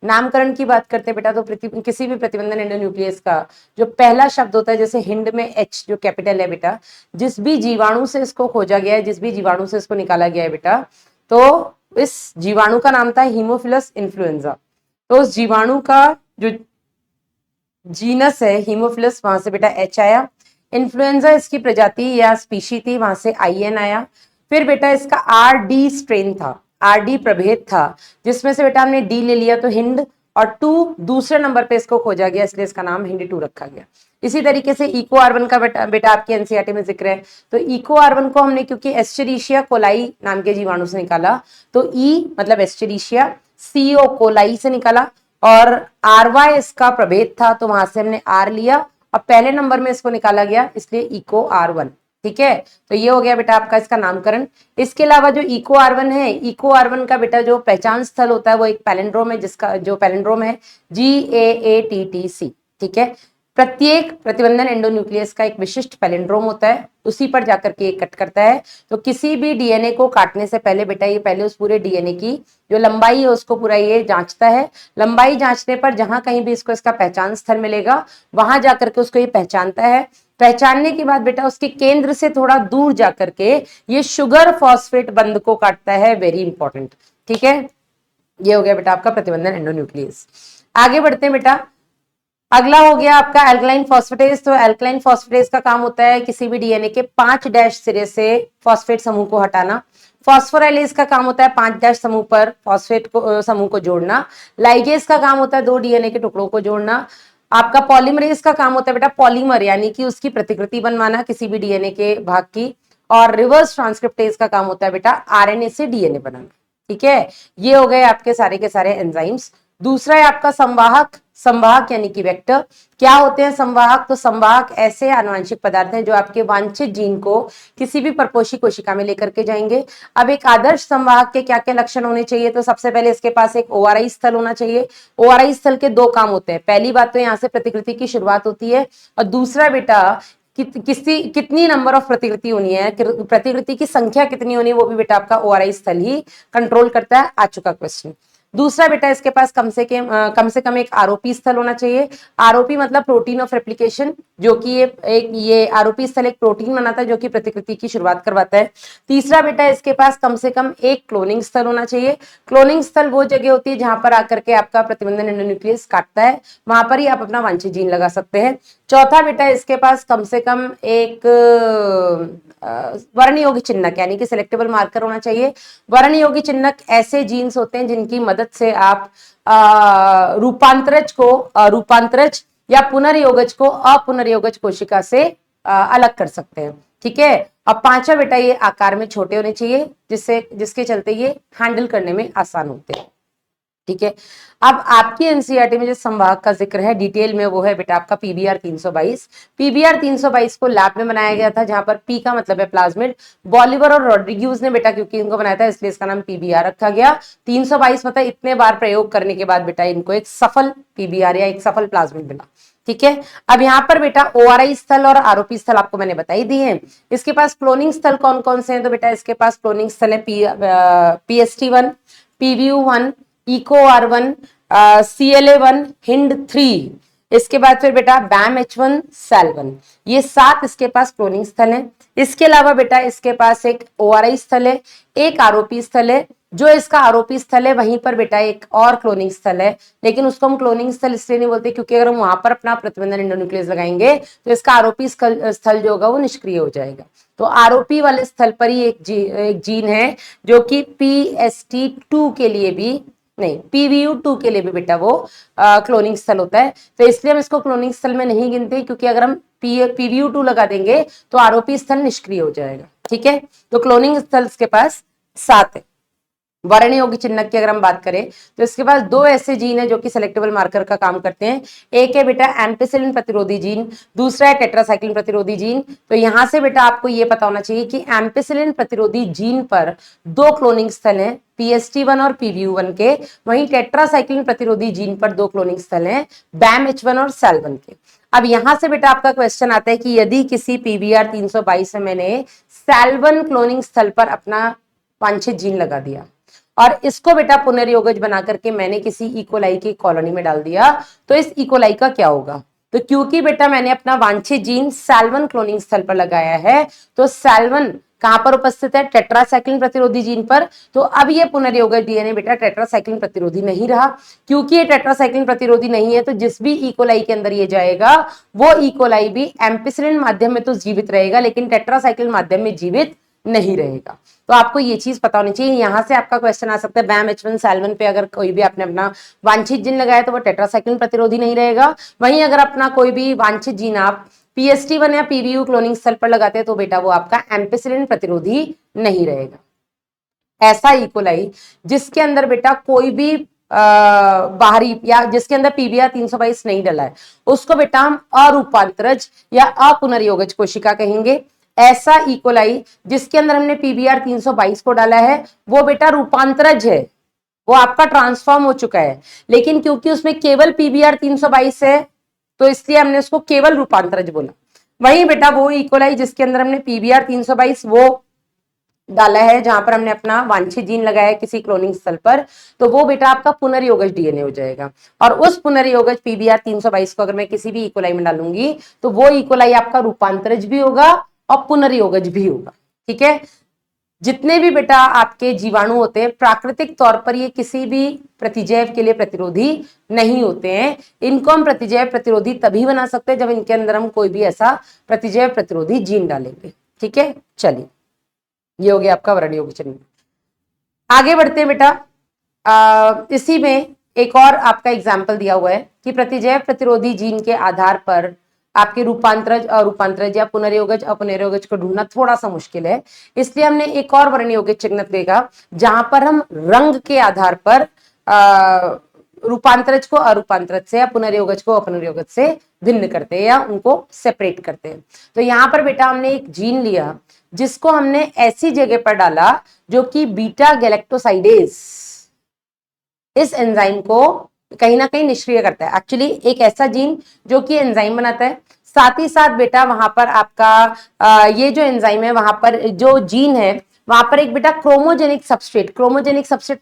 नामकरण की बात करते हैं बेटा, तो किसी भी प्रतिबंधन एंडोन्यूक्लियस का जो पहला शब्द होता है, जैसे हिंड में H जो कैपिटल है बेटा, जिस भी जीवाणु से इसको खोजा गया है, जिस भी जीवाणु से इसको निकाला गया है बेटा, तो इस जीवाणु का नाम था हीमोफिलस इन्फ्लुएंजा। तो उस जीवाणु का जो जीनस है हीमोफिलस, वहां से बेटा H आया। इन्फ्लुएंजा इसकी प्रजाति या स्पीशी थी, वहां से IN आया। फिर बेटा इसका RD स्ट्रेन था, RD प्रभेद था, जिसमें से बेटा हमने D ले लिया तो हिंड, और 2 दूसरे नंबर पे इसको खोजा गया, इसलिए इसका नाम हिंड 2 रखा गया। इसी तरीके से इको R1 का बेटा आपकी एनसीईआरटी में जिक्र है। तो इको R1 को हमने क्योंकि एस्चेरिशिया कोलाई नाम के जीवाणु से निकाला, तो ई मतलब एस्चेरिशिया, CO कोलाई से निकाला, और RY इसका प्रभेद था, तो वहां से हमने R लिया और पहले नंबर में इसको निकाला गया, इसलिए इको R1। ठीक है, तो ये हो गया बेटा आपका इसका नामकरण। इसके अलावा जो इको R1 है, इको R1 का बेटा जो पहचान स्थल होता है वो एक पैलिंड्रोम है, जिसका जो पैलिंड्रोम है GAATTC। ठीक है, प्रत्येक प्रतिबंधन एंडोन्यूक्लियस का एक विशिष्ट पैलिंड्रोम होता है, उसी पर जाकर के कट करता है। तो किसी भी डीएनए को काटने से पहले बेटा ये पहले उस पूरे डीएनए की जो लंबाई है उसको पूरा ये जांचता है। लंबाई जांचने पर जहां कहीं भी इसको इसका पहचान स्थल मिलेगा वहां जाकर के उसको ये पहचानता है। पहचानने के बाद बेटा उसके केंद्र से थोड़ा दूर जाकर के ये शुगर फॉस्फेट बंध को काटता है, वेरी इंपॉर्टेंट। ठीक है, ये हो गया बेटा आपका प्रतिबंधन एंडोन्यूक्लियस। आगे बढ़ते हैं बेटा, अगला हो गया आपका एल्कलाइन फॉस्फेटेज। तो एल्कलाइन फॉस्फेटेज का काम होता है किसी भी डीएनए के 5 डैश सिरे से फॉस्फेट समूह को हटाना। फॉस्फोराइलेज का काम होता है 5 डैश समूह पर फॉस्फेट को समूह को जोड़ना। लाइगेज का काम होता है 2 डीएनए के टुकड़ों को जोड़ना। आपका पॉलीमरेज का काम होता है बेटा पॉलीमर यानी कि उसकी प्रतिकृति बनवाना किसी भी डीएनए के भाग की। और रिवर्स ट्रांसक्रिप्टेज का काम होता है बेटा आरएनए से डीएनए बनाना। ठीक है, ये हो गए आपके सारे के सारे एंजाइम्स। दूसरा है आपका संवाहक। संवाहक यानी कि वेक्टर। क्या होते हैं संवाहक? तो संवाहक ऐसे आनुवंशिक पदार्थ हैं जो आपके वांछित जीन को किसी भी परपोषी कोशिका में लेकर के जाएंगे। अब एक आदर्श संवाहक के क्या क्या लक्षण होने चाहिए? तो सबसे पहले इसके पास एक ओआरआई स्थल होना चाहिए। ओआरआई स्थल के 2 काम होते हैं। पहली बात तो यहाँ से प्रतिकृति की शुरुआत होती है, और दूसरा बेटा कितनी नंबर ऑफ प्रतिकृति होनी है, प्रतिकृति की संख्या कितनी होनी है, वो भी बेटा आपका ओआरआई स्थल ही कंट्रोल करता है। आ चुका क्वेश्चन। दूसरा बेटा इसके पास कम से कम एक आरोपी स्थल होना चाहिए। आरोपी मतलब प्रोटीन ऑफ रेप्लिकेशन, जो कि ये आरोपी स्थल एक प्रोटीन बनाता है जो कि प्रतिकृति की शुरुआत करवाता है। तीसरा बेटा इसके पास कम से कम एक क्लोनिंग स्थल होना चाहिए। क्लोनिंग स्थल वो जगह होती है जहां पर आकर के आपका प्रतिबंधन एंडोन्यूक्लियस काटता है, वहां पर ही आप अपना वांछित जीन लगा सकते हैं। चौथा बेटा इसके पास कम से कम एक वर्ण योगी चिन्हक यानी कि सिलेक्टेबल मार्कर होना चाहिए। वर्ण योगी चिन्हक ऐसे जीन्स होते हैं जिनकी मदद से आप रूपांतरज या पुनर्योगज को अपुनर्योगज कोशिका से अलग कर सकते हैं। ठीक है, अब पांचवा बेटा ये आकार में छोटे होने चाहिए जिसके चलते ये हैंडल करने में आसान होते हैं। ठीक है। अब आपकी एनसीईआरटी में जो संवाहक का जिक्र है डिटेल में, वो है बेटा आपका पीबीआर 322। पीबीआर 322 को लैब में बनाया गया था, जहां पर पी का मतलब है प्लाज्मिड। बॉलिवर और रॉड्रिग्यूज ने बेटा क्योंकि इनको बनाया था इसलिए इसका नाम पीबीआर रखा गया। 322 मतलब इतने बार प्रयोग करने के बाद बेटा इनको एक सफल पीबीआर या एक सफल प्लाज्मिड मिला। ठीक है। अब यहाँ पर बेटा ओआरआई स्थल और आरओपी स्थल आपको मैंने बताई दी है। इसके पास क्लोनिंग स्थल कौन कौन से हैं? तो बेटा इसके पास क्लोनिंग स्थल है पीएसटी1, पीवीयू1, इको-R1, CLA1, हिंड 3। इसके बाद फिर बेटा BAM-H1, SAL1। ये 7 इसके पास क्लोनिंग स्थल हैं। इसके अलावा बेटा इसके पास एक ओआरआई स्थल है, एक आरओपी स्थल है। जो इसका आरओपी स्थल है वहीं पर बेटा एक और क्लोनिंग स्थल है, लेकिन उसको हम क्लोनिंग स्थल इसलिए नहीं बोलते क्योंकि अगर हम वहां पर अपना प्रतिबंधन एंडोन्यूक्लियस लगाएंगे तो इसका आरओपी स्थल जो होगा वो निष्क्रिय हो जाएगा। तो आरओपी वाले स्थल पर ही एक जीन है जो कि PST2 के लिए भी नहीं, PVU2 के लिए भी बेटा वो क्लोनिंग स्थल होता है। तो इसलिए हम इसको क्लोनिंग स्थल में नहीं गिनते, क्योंकि अगर हम PVU2 लगा देंगे तो आरओपी स्थल निष्क्रिय हो जाएगा। ठीक है। तो क्लोनिंग स्थल के पास 7 है। वर्ण योग्य चिन्हक की अगर हम बात करें तो इसके पास 2 ऐसे जीन है जो कि सेलेक्टेबल मार्कर का काम करते हैं। एक है बेटा एम्पिसिलिन प्रतिरोधी जीन, दूसरा है टेट्रासाइक्लिन प्रतिरोधी जीन। तो यहां से बेटा आपको यह पता होना चाहिए कि एम्पिसिलिन प्रतिरोधी जीन पर 2 क्लोनिंग स्थल हैं, PST1 और PVU1 के। वहीं टेट्रासाइक्लिन प्रतिरोधी जीन पर 2 क्लोनिंग स्थल हैं, BAM-H1 और SAL1 के। अब यहां से बेटा आपका क्वेश्चन आता है कि यदि किसी पीबीआर 322 में मैंने SAL1 क्लोनिंग स्थल पर अपना वांछित जीन लगा दिया और इसको बेटा पुनर्योगज बना करके मैंने किसी इकोलाई की कॉलोनी में डाल दिया, तो इस इकोलाई का क्या होगा? तो क्योंकि बेटा मैंने अपना वांछित जीन SAL1 क्लोनिंग स्थल पर लगाया है, तो SAL1 कहां पर उपस्थित है? टेट्रासाइक्लिन प्रतिरोधी जीन पर। तो अब ये पुनर्योगज डीएनए बेटा टेट्रासाइक्लिन प्रतिरोधी नहीं रहा। क्योंकि ये टेट्रासाइक्लिन प्रतिरोधी नहीं है तो जिस भी इकोलाई के अंदर ये जाएगा वो इकोलाई भी एम्पिसिलिन माध्यम में तो जीवित रहेगा, लेकिन टेट्रासाइक्लिन माध्यम में जीवित नहीं रहेगा। तो आपको ये चीज पता होनी चाहिए। यहां से आपका क्वेश्चन आ सकता है BAM-H1 SAL1 पे अगर कोई भी आपने अपना वांछित जीन लगाया तो वो टेट्रासाइक्लिन प्रतिरोधी नहीं रहेगा। वहीं अगर अपना कोई भी वांछित जीन आप PST1 या PVU क्लोनिंग स्थल पर लगाते हैं तो बेटा वो आपका एम्पिसिलिन प्रतिरोधी नहीं रहेगा। ऐसा इकोलाई जिसके अंदर बेटा कोई भी बाहरी या जिसके अंदर पीबीआर 322 नहीं डला है उसको बेटा हम अरूपांतरज या अपुनर्योगज कोशिका कहेंगे। ऐसा इकोलाई जिसके अंदर हमने पीबीआर 322 को डाला है वो बेटा रूपांतरज है, वो आपका ट्रांसफॉर्म हो चुका है। लेकिन क्योंकि उसमें केवल पीबीआर 322 है तो इसलिए हमने उसको केवल रूपांतरज बोला। वहीं बेटा वो इकोलाई जिसके अंदर हमने पीबीआर 322 वो डाला है, जहां पर हमने अपना वांछित जीन लगाया है किसी क्लोनिंग स्थल पर, तो वो बेटा आपका पुनर्योगज डीएनए हो जाएगा। और उस पुनर्योगज पीबीआर 322 को अगर मैं किसी भी इकोलाई में डालूंगी तो वो इकोलाई आपका रूपांतरज भी होगा और पुनर्योगज भी होगा। ठीक है। जितने भी बेटा आपके जीवाणु होते हैं प्राकृतिक तौर पर ये किसी भी प्रतिजैव के लिए प्रतिरोधी नहीं होते हैं। इनको हम प्रतिजैव प्रतिरोधी तभी बना सकते हैं जब इनके अंदर हम कोई भी ऐसा प्रतिजैव प्रतिरोधी जीन डालेंगे। ठीक है। चलिए, ये हो गया आपका वर्ण योग्य चिन्ह। आगे बढ़ते हैं बेटा। इसी में एक और आपका एग्जाम्पल दिया हुआ है कि प्रतिजैव प्रतिरोधी जीन के आधार पर आपके रूपांतरज अरूपांतरज या पुनर्योगज अपुनर्योगज को ढूंढना थोड़ा सा मुश्किल है, इसलिए हमने एक और वर्ण योग्य चिन्ह देगा जहां पर हम रंग के आधार पर रूपांतरज को अरूपांतरज से या पुनर्योगज को अपुनर्योगज से भिन्न करते हैं या उनको सेपरेट करते हैं। तो यहां पर बेटा हमने एक जीन लिया जिसको हमने ऐसी जगह पर डाला जो कि बीटा गैलेक्टोसाइडेज इस एंजाइम को कहीं ना कहीं निष्क्रिय करता है। एक्चुअली एक ऐसा जीन जो कि एंजाइम बनाता है, साथ ही साथ बेटा वहां पर आपका ये जो एंजाइम है वहां पर जो जीन है वहां पर एक बेटा क्रोमोजेनिक सबस्ट्रेट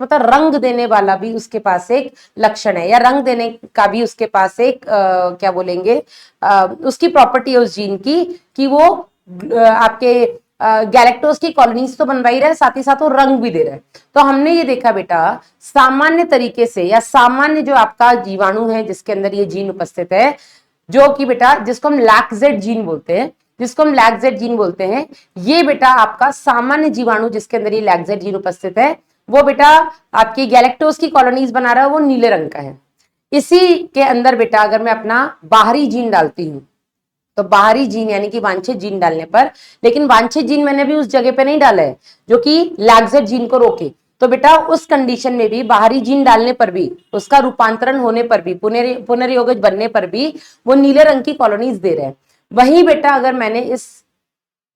मतलब रंग देने वाला भी उसके पास एक लक्षण है, या रंग देने का भी उसके पास एक क्या बोलेंगे उसकी प्रॉपर्टी है उस जीन की कि वो आपके गैलेक्टोज की कॉलोनीज तो बनवा ही रहा है, साथ ही साथ वो रंग भी दे रहा है। तो हमने ये देखा बेटा सामान्य तरीके से या सामान्य जो आपका जीवाणु है जिसके अंदर ये जीन उपस्थित है जो कि बेटा जिसको हम लैक्जेड जीन बोलते हैं, ये बेटा आपका सामान्य जीवाणु जिसके अंदर ये लैक्जेड जीन उपस्थित है वो बेटा आपकी गैलेक्टोज की कॉलोनीज बना रहा है, वो नीले रंग का है। इसी के अंदर बेटा अगर मैं अपना बाहरी जीन डालती हूं तो बाहरी जीन यानी कि वांछित जीन डालने पर, लेकिन वांछित जीन मैंने भी उस जगह पे नहीं डाला है जो कि लैक्जेड जीन को रोके, तो बेटा उस कंडीशन में भी बाहरी जीन डालने पर भी, उसका रूपांतरण होने पर भी, पुनर्योगज बनने पर भी वो नीले रंग की कॉलोनीज दे रहे हैं। वही बेटा अगर मैंने इस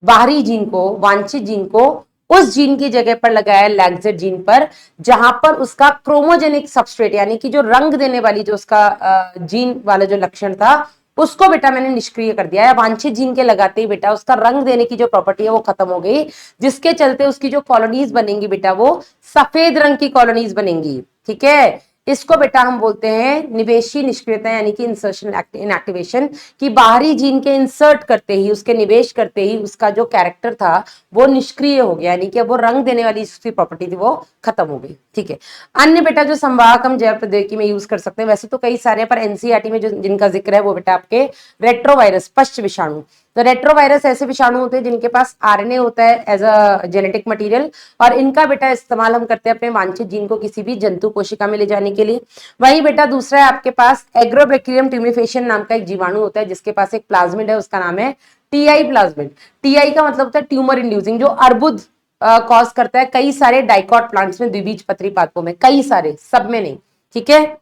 बाहरी जीन को, वांछित जीन को उस जीन की जगह पर लगाया लैक्जेट जीन पर, जहां पर उसका क्रोमोजेनिक सबस्ट्रेट यानी कि जो रंग देने वाली जो उसका जीन वाला जो लक्षण था उसको बेटा मैंने निष्क्रिय कर दिया है। वांछित जीन के लगाते ही बेटा उसका रंग देने की जो प्रॉपर्टी है वो खत्म हो गई, जिसके चलते उसकी जो कॉलोनीज बनेंगी बेटा वो सफेद रंग की कॉलोनीज बनेंगी। ठीक है, इसको बेटा हम बोलते हैं निवेशी निष्क्रियता यानी कि इंसर्शन इनएक्टिवेशन, कि बाहरी जीन के इंसर्ट करते ही, उसके निवेश करते ही उसका जो कैरेक्टर था वो निष्क्रिय हो गया, यानी कि वो रंग देने वाली उसकी प्रॉपर्टी थी वो खत्म हो गई। ठीक है, अन्य बेटा जो संवाहक हम जैव प्रौद्योगिकी में यूज कर सकते हैं, वैसे तो कई सारे, पर एनसीईआरटी में जो जिनका जिक्र है वो बेटा आपके रेट्रोवायरस, पश्च विषाणु। तो रेट्रोवायरस ऐसे विषाणु होते हैं जिनके पास आरएनए होता है एज अ जेनेटिक मटेरियल, और इनका बेटा इस्तेमाल हम करते हैं अपने वांछित जीन को किसी भी जंतु कोशिका में ले जाने के लिए। वही बेटा दूसरा है आपके पास एग्रोबैक्टीरियम ट्यूमिफेशियन नाम का एक जीवाणु होता है, जिसके पास एक प्लाज्मिड है, उसका नाम है टीआई प्लाज्मिड। टीआई का मतलब होता है ट्यूमर इंड्यूसिंग, जो अर्बुद कॉज करता है कई सारे डाइकॉट प्लांट्स में, द्विबीजपत्री पादपों में, कई सारे, सब में नहीं। ठीक है,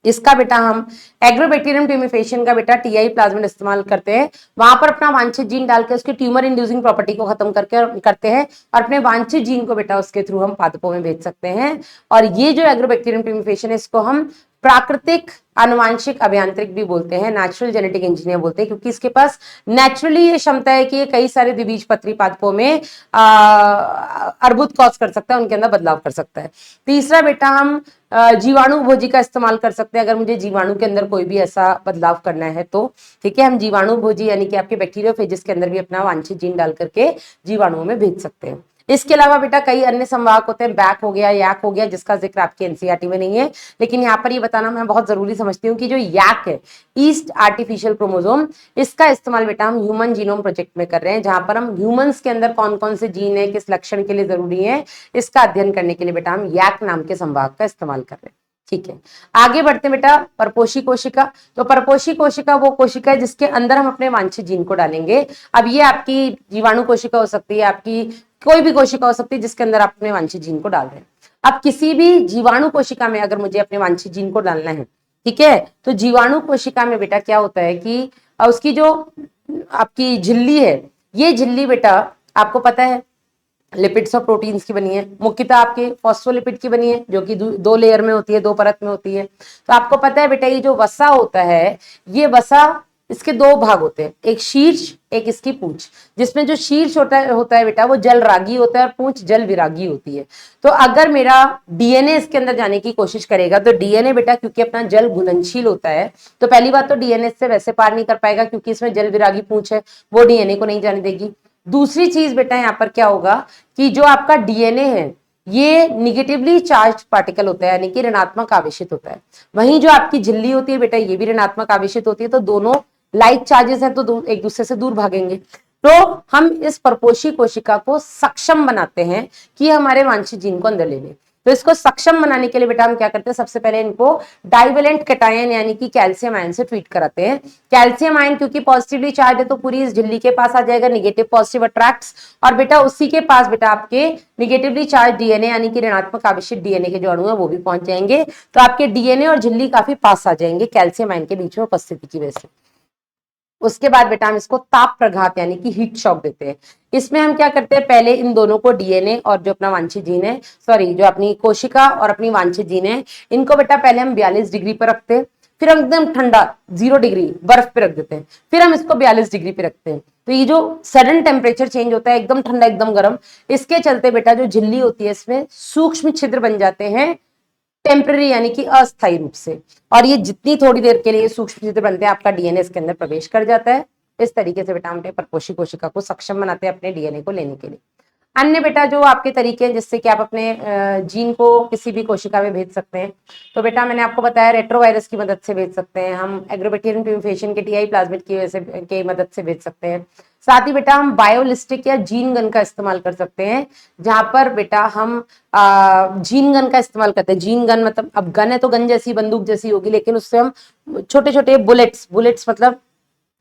इसका बेटा हम एग्रोबैक्टीरियम ट्यूमिफेशियन का बेटा टीआई प्लाज्मिड इस्तेमाल करते हैं, वहां पर अपना वांछित जीन डाल के उसकी ट्यूमर इंड्यूसिंग प्रॉपर्टी को खत्म करके करते हैं, और अपने वांछित जीन को बेटा उसके थ्रू हम पादपों में भेज सकते हैं। और ये जो एग्रोबैक्टीरियम ट्यूमिफेशियन है इसको हम प्राकृतिक आनुवांशिक अभियांत्रिक भी बोलते हैं, नेचुरल जेनेटिक इंजीनियर बोलते हैं, क्योंकि इसके पास नेचुरली ये क्षमता है कि ये कई सारे द्विबीजपत्री पादपों में अर्बुद कॉज कर सकता है, उनके अंदर बदलाव कर सकता है। तीसरा बेटा हम जीवाणु भोजी का इस्तेमाल कर सकते हैं, अगर मुझे जीवाणु के अंदर कोई भी ऐसा बदलाव करना है तो। ठीक है, हम जीवाणु भोजी यानी कि आपके बैक्टीरियोफेजिस के अंदर भी अपना वांछित जीन डाल करके जीवाणुओं में भेज सकते हैं। इसके अलावा बेटा कई अन्य संवाहक होते हैं, बैक हो गया, याक हो गया, जिसका जिक्र आपके एनसीईआरटी में नहीं है, लेकिन यहाँ पर ये बताना मैं बहुत जरूरी समझती हूँ कि जो याक है, ईस्ट आर्टिफिशियल क्रोमोसोम, इसका इस्तेमाल बेटा हम ह्यूमन जीनोम प्रोजेक्ट में कर रहे हैं, जहां पर हम ह्यूमंस के अंदर कौन कौन से जीन है, किस लक्षण के लिए जरूरी है, इसका अध्ययन करने के लिए बेटा हम याक नाम के संवाहक का इस्तेमाल कर रहे हैं। ठीक है, आगे बढ़ते हैं बेटा, परपोषी कोशिका। तो परपोषी कोशिका वो कोशिका है जिसके अंदर हम अपने वांछित जीन को डालेंगे। अब ये आपकी जीवाणु कोशिका हो सकती है, आपकी कोई भी कोशिका हो सकती है जिसके अंदर आप अपने वांछित जीन को डाल रहे हैं। अब किसी भी जीवाणु कोशिका में अगर मुझे अपने वांछित जीन को डालना है, ठीक है, तो जीवाणु कोशिका में बेटा क्या होता है कि उसकी जो आपकी झिल्ली है, ये झिल्ली बेटा आपको पता है लिपिड्स और प्रोटीन्स की बनी है, मुख्यतः आपके फॉस्फोलिपिड की बनी है, जो कि दो लेयर में होती है, दो परत में होती है। तो आपको पता है बेटा ये जो वसा होता है, ये वसा, इसके दो भाग होते हैं, एक शीर्ष, एक इसकी पूंछ, जिसमें जो शीर्ष होता है बेटा वो जल रागी होता है और पूंछ जल विरागी होती है। तो अगर मेरा डीएनए इसके अंदर जाने की कोशिश करेगा तो डीएनए बेटा क्योंकि अपना जल घुलनशील होता है, तो पहली बात तो डीएनए से वैसे पार नहीं कर पाएगा क्योंकि इसमें जल विरागी पूंछ है, वो डीएनए को नहीं जाने देगी। दूसरी चीज बेटा यहाँ पर क्या होगा कि जो आपका डीएनए है ये निगेटिवली चार्ज पार्टिकल होता है, यानी कि ऋणात्मक आवेशित होता है। वहीं जो आपकी झिल्ली होती है बेटा ये भी ऋणात्मक आवेशित होती है, तो दोनों लाइक चार्जेस हैं तो एक दूसरे से दूर भागेंगे। तो हम इस परपोषी कोशिका को सक्षम बनाते हैं कि हमारे वांछित जीन को अंदर ले ले। तो इसको सक्षम बनाने के लिए बेटा हम क्या करते हैं, सबसे पहले इनको डाइवेलेंट कैटायन यानी कि कैल्शियम आयन से ट्रीट कराते हैं। कैल्शियम आयन क्योंकि पॉजिटिवली चार्ज है तो पूरी इस झिल्ली के पास आ जाएगा, निगेटिव पॉजिटिव अट्रैक्ट्स, और बेटा उसी के पास बेटा आपके निगेटिवली चार्ज डीएनए यानी कि ऋणात्मक आवेशित डीएनए के जो अणु है वो भी पहुंच जाएंगे। तो आपके डीएनए और झिल्ली काफी पास आ जाएंगे कैल्शियम आयन के बीच में उपस्थिति की वजह से। उसके बाद बेटा हम इसको ताप प्रघात यानी कि हीट शॉक देते हैं। इसमें हम क्या करते हैं, पहले इन दोनों को डीएनए और जो अपना वांछित जीन है, सॉरी जो अपनी कोशिका और अपनी वांछित जीन है, इनको बेटा पहले हम 42 डिग्री पर रखते हैं, फिर हम एकदम ठंडा 0 डिग्री बर्फ पे रख देते हैं, फिर हम इसको 42 डिग्री पे रखते हैं। तो ये जो सडन टेम्परेचर चेंज होता है, एकदम ठंडा एकदम गर्म, इसके चलते बेटा जो झिल्ली होती है इसमें सूक्ष्म छिद्र बन जाते हैं टेम्पररी यानी कि अस्थायी रूप से, और ये जितनी थोड़ी देर के लिए सूक्ष्म छिद्र बनते हैं आपका डीएनए इसके अंदर प्रवेश कर जाता है। इस तरीके से बेटा हम परपोषी कोशिका को सक्षम बनाते हैं अपने डीएनए को लेने के लिए। अन्य बेटा जो आपके तरीके हैं जिससे कि आप अपने जीन को किसी भी कोशिका में भेज सकते हैं, तो बेटा मैंने आपको बताया रेट्रोवायरस की मदद से भेज सकते हैं, हम एग्रोबैक्टीरियम ट्यूमिफेशियन के टीआई प्लाज्मिड की वजह से के मदद से भेज सकते हैं। साथ ही बेटा हम बायोलिस्टिक या जीन गन का इस्तेमाल कर सकते हैं, जहां पर बेटा हम जीन गन का इस्तेमाल करते हैं। जीन गन मतलब अब गन है तो गन जैसी बंदूक जैसी होगी, लेकिन उससे हम छोटे छोटे बुलेट्स मतलब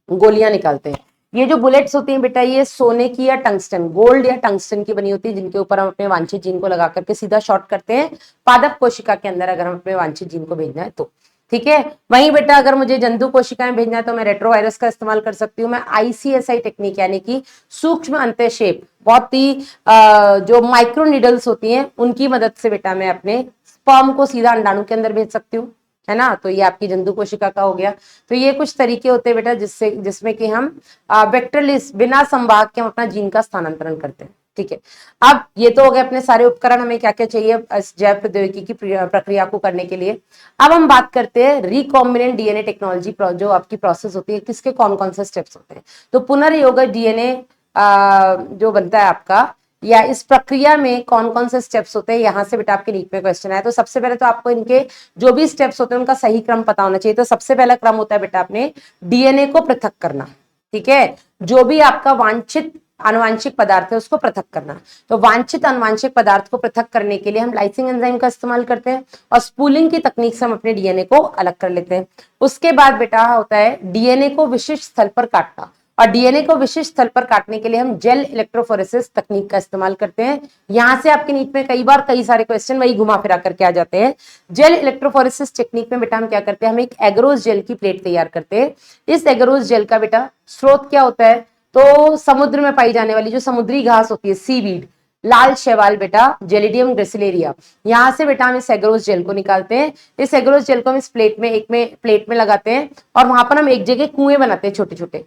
गोलियां निकालते हैं। ये जो बुलेट्स होती हैं बेटा, ये सोने की या टंगस्टन, गोल्ड या टंगस्टन की बनी होती है, जिनके ऊपर हम अपने वांछित जीन को लगा करके सीधा शॉर्ट करते हैं पादप कोशिका के अंदर, अगर हम अपने वांछित जीन को भेजना है तो। ठीक है, वहीं बेटा अगर मुझे जंतु कोशिकाएं भेजना है तो मैं रेट्रोवायरस का इस्तेमाल कर सकती हूँ। मैं आईसीएसआई टेक्निक यानी कि सूक्ष्म अंतःक्षेप, बहुत ही जो माइक्रो नीडल्स होती हैं उनकी मदद से बेटा मैं अपने स्पर्म को सीधा अंडाणु के अंदर भेज सकती हूँ, है ना। तो ये आपकी जंतु कोशिका का हो गया। तो ये कुछ तरीके होते हैं बेटा जिसमें कि हम वेक्टरलेस, बिना संवाहक के हम अपना जीन का स्थानांतरण करते हैं। ठीक है, अब ये तो हो गए अपने सारे उपकरण, हमें क्या क्या चाहिए इस जैव प्रौद्योगिकी की प्रक्रिया को करने के लिए। अब हम बात करते हैं रिकॉम्बिनेंट डीएनए टेक्नोलॉजी, जो आपकी प्रोसेस होती है, किसके कौन कौन से स्टेप्स होते हैं। तो पुनर्योगज डीएनए जो बनता है आपका, या इस प्रक्रिया में कौन कौन से स्टेप्स होते हैं, यहां से बेटा आपके नीट में क्वेश्चन आया। तो सबसे पहले तो आपको इनके जो भी स्टेप्स होते हैं उनका सही क्रम पता होना चाहिए। तो सबसे पहला क्रम होता है बेटा अपने डीएनए को पृथक करना। ठीक है, जो भी आपका वांछित आनुवांशिक पदार्थ है उसको पृथक करना। तो वांछित आनुवांशिक पदार्थ को पृथक करने के लिए हम लाइसिंग एंजाइम का इस्तेमाल करते हैं और स्पूलिंग की तकनीक से हम अपने डीएनए को अलग कर लेते हैं। उसके बाद बेटा होता है डीएनए को विशिष्ट स्थल पर काटना, और डीएनए को विशिष्ट स्थल पर काटने के लिए हम जेल इलेक्ट्रोफोरेसिस तकनीक का इस्तेमाल करते हैं। यहां से आपके नीट में कई बार कई सारे क्वेश्चन वही घुमा फिरा करके आ जाते हैं। जेल इलेक्ट्रोफोरेसिस टेक्निक में बेटा हम क्या करते हैं, हम एक एग्रोस जेल की प्लेट तैयार करते हैं। इस एग्रोस जेल का बेटा स्रोत क्या होता है, तो समुद्र में पाई जाने वाली जो समुद्री घास होती है, सीवीड, लाल शैवाल बेटा, जेलिडियम ग्रेसिलेरिया, यहां से बेटा हम इस एग्रोस जेल को निकालते हैं। इस एग्रोस जेल को हम इस प्लेट में लगाते हैं और वहां पर हम एक जगह कुएं बनाते हैं छोटे छोटे।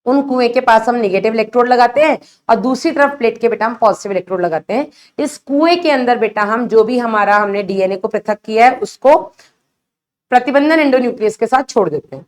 उन कुएं के पास हम नेगेटिव इलेक्ट्रोड लगाते हैं और दूसरी तरफ प्लेट के बेटा हम पॉजिटिव इलेक्ट्रोड लगाते हैं। इस कुएं के अंदर बेटा हम जो भी हमने डीएनए को पृथक किया है उसको प्रतिबंधन एंडोन्यूक्लियस के साथ छोड़ देते हैं।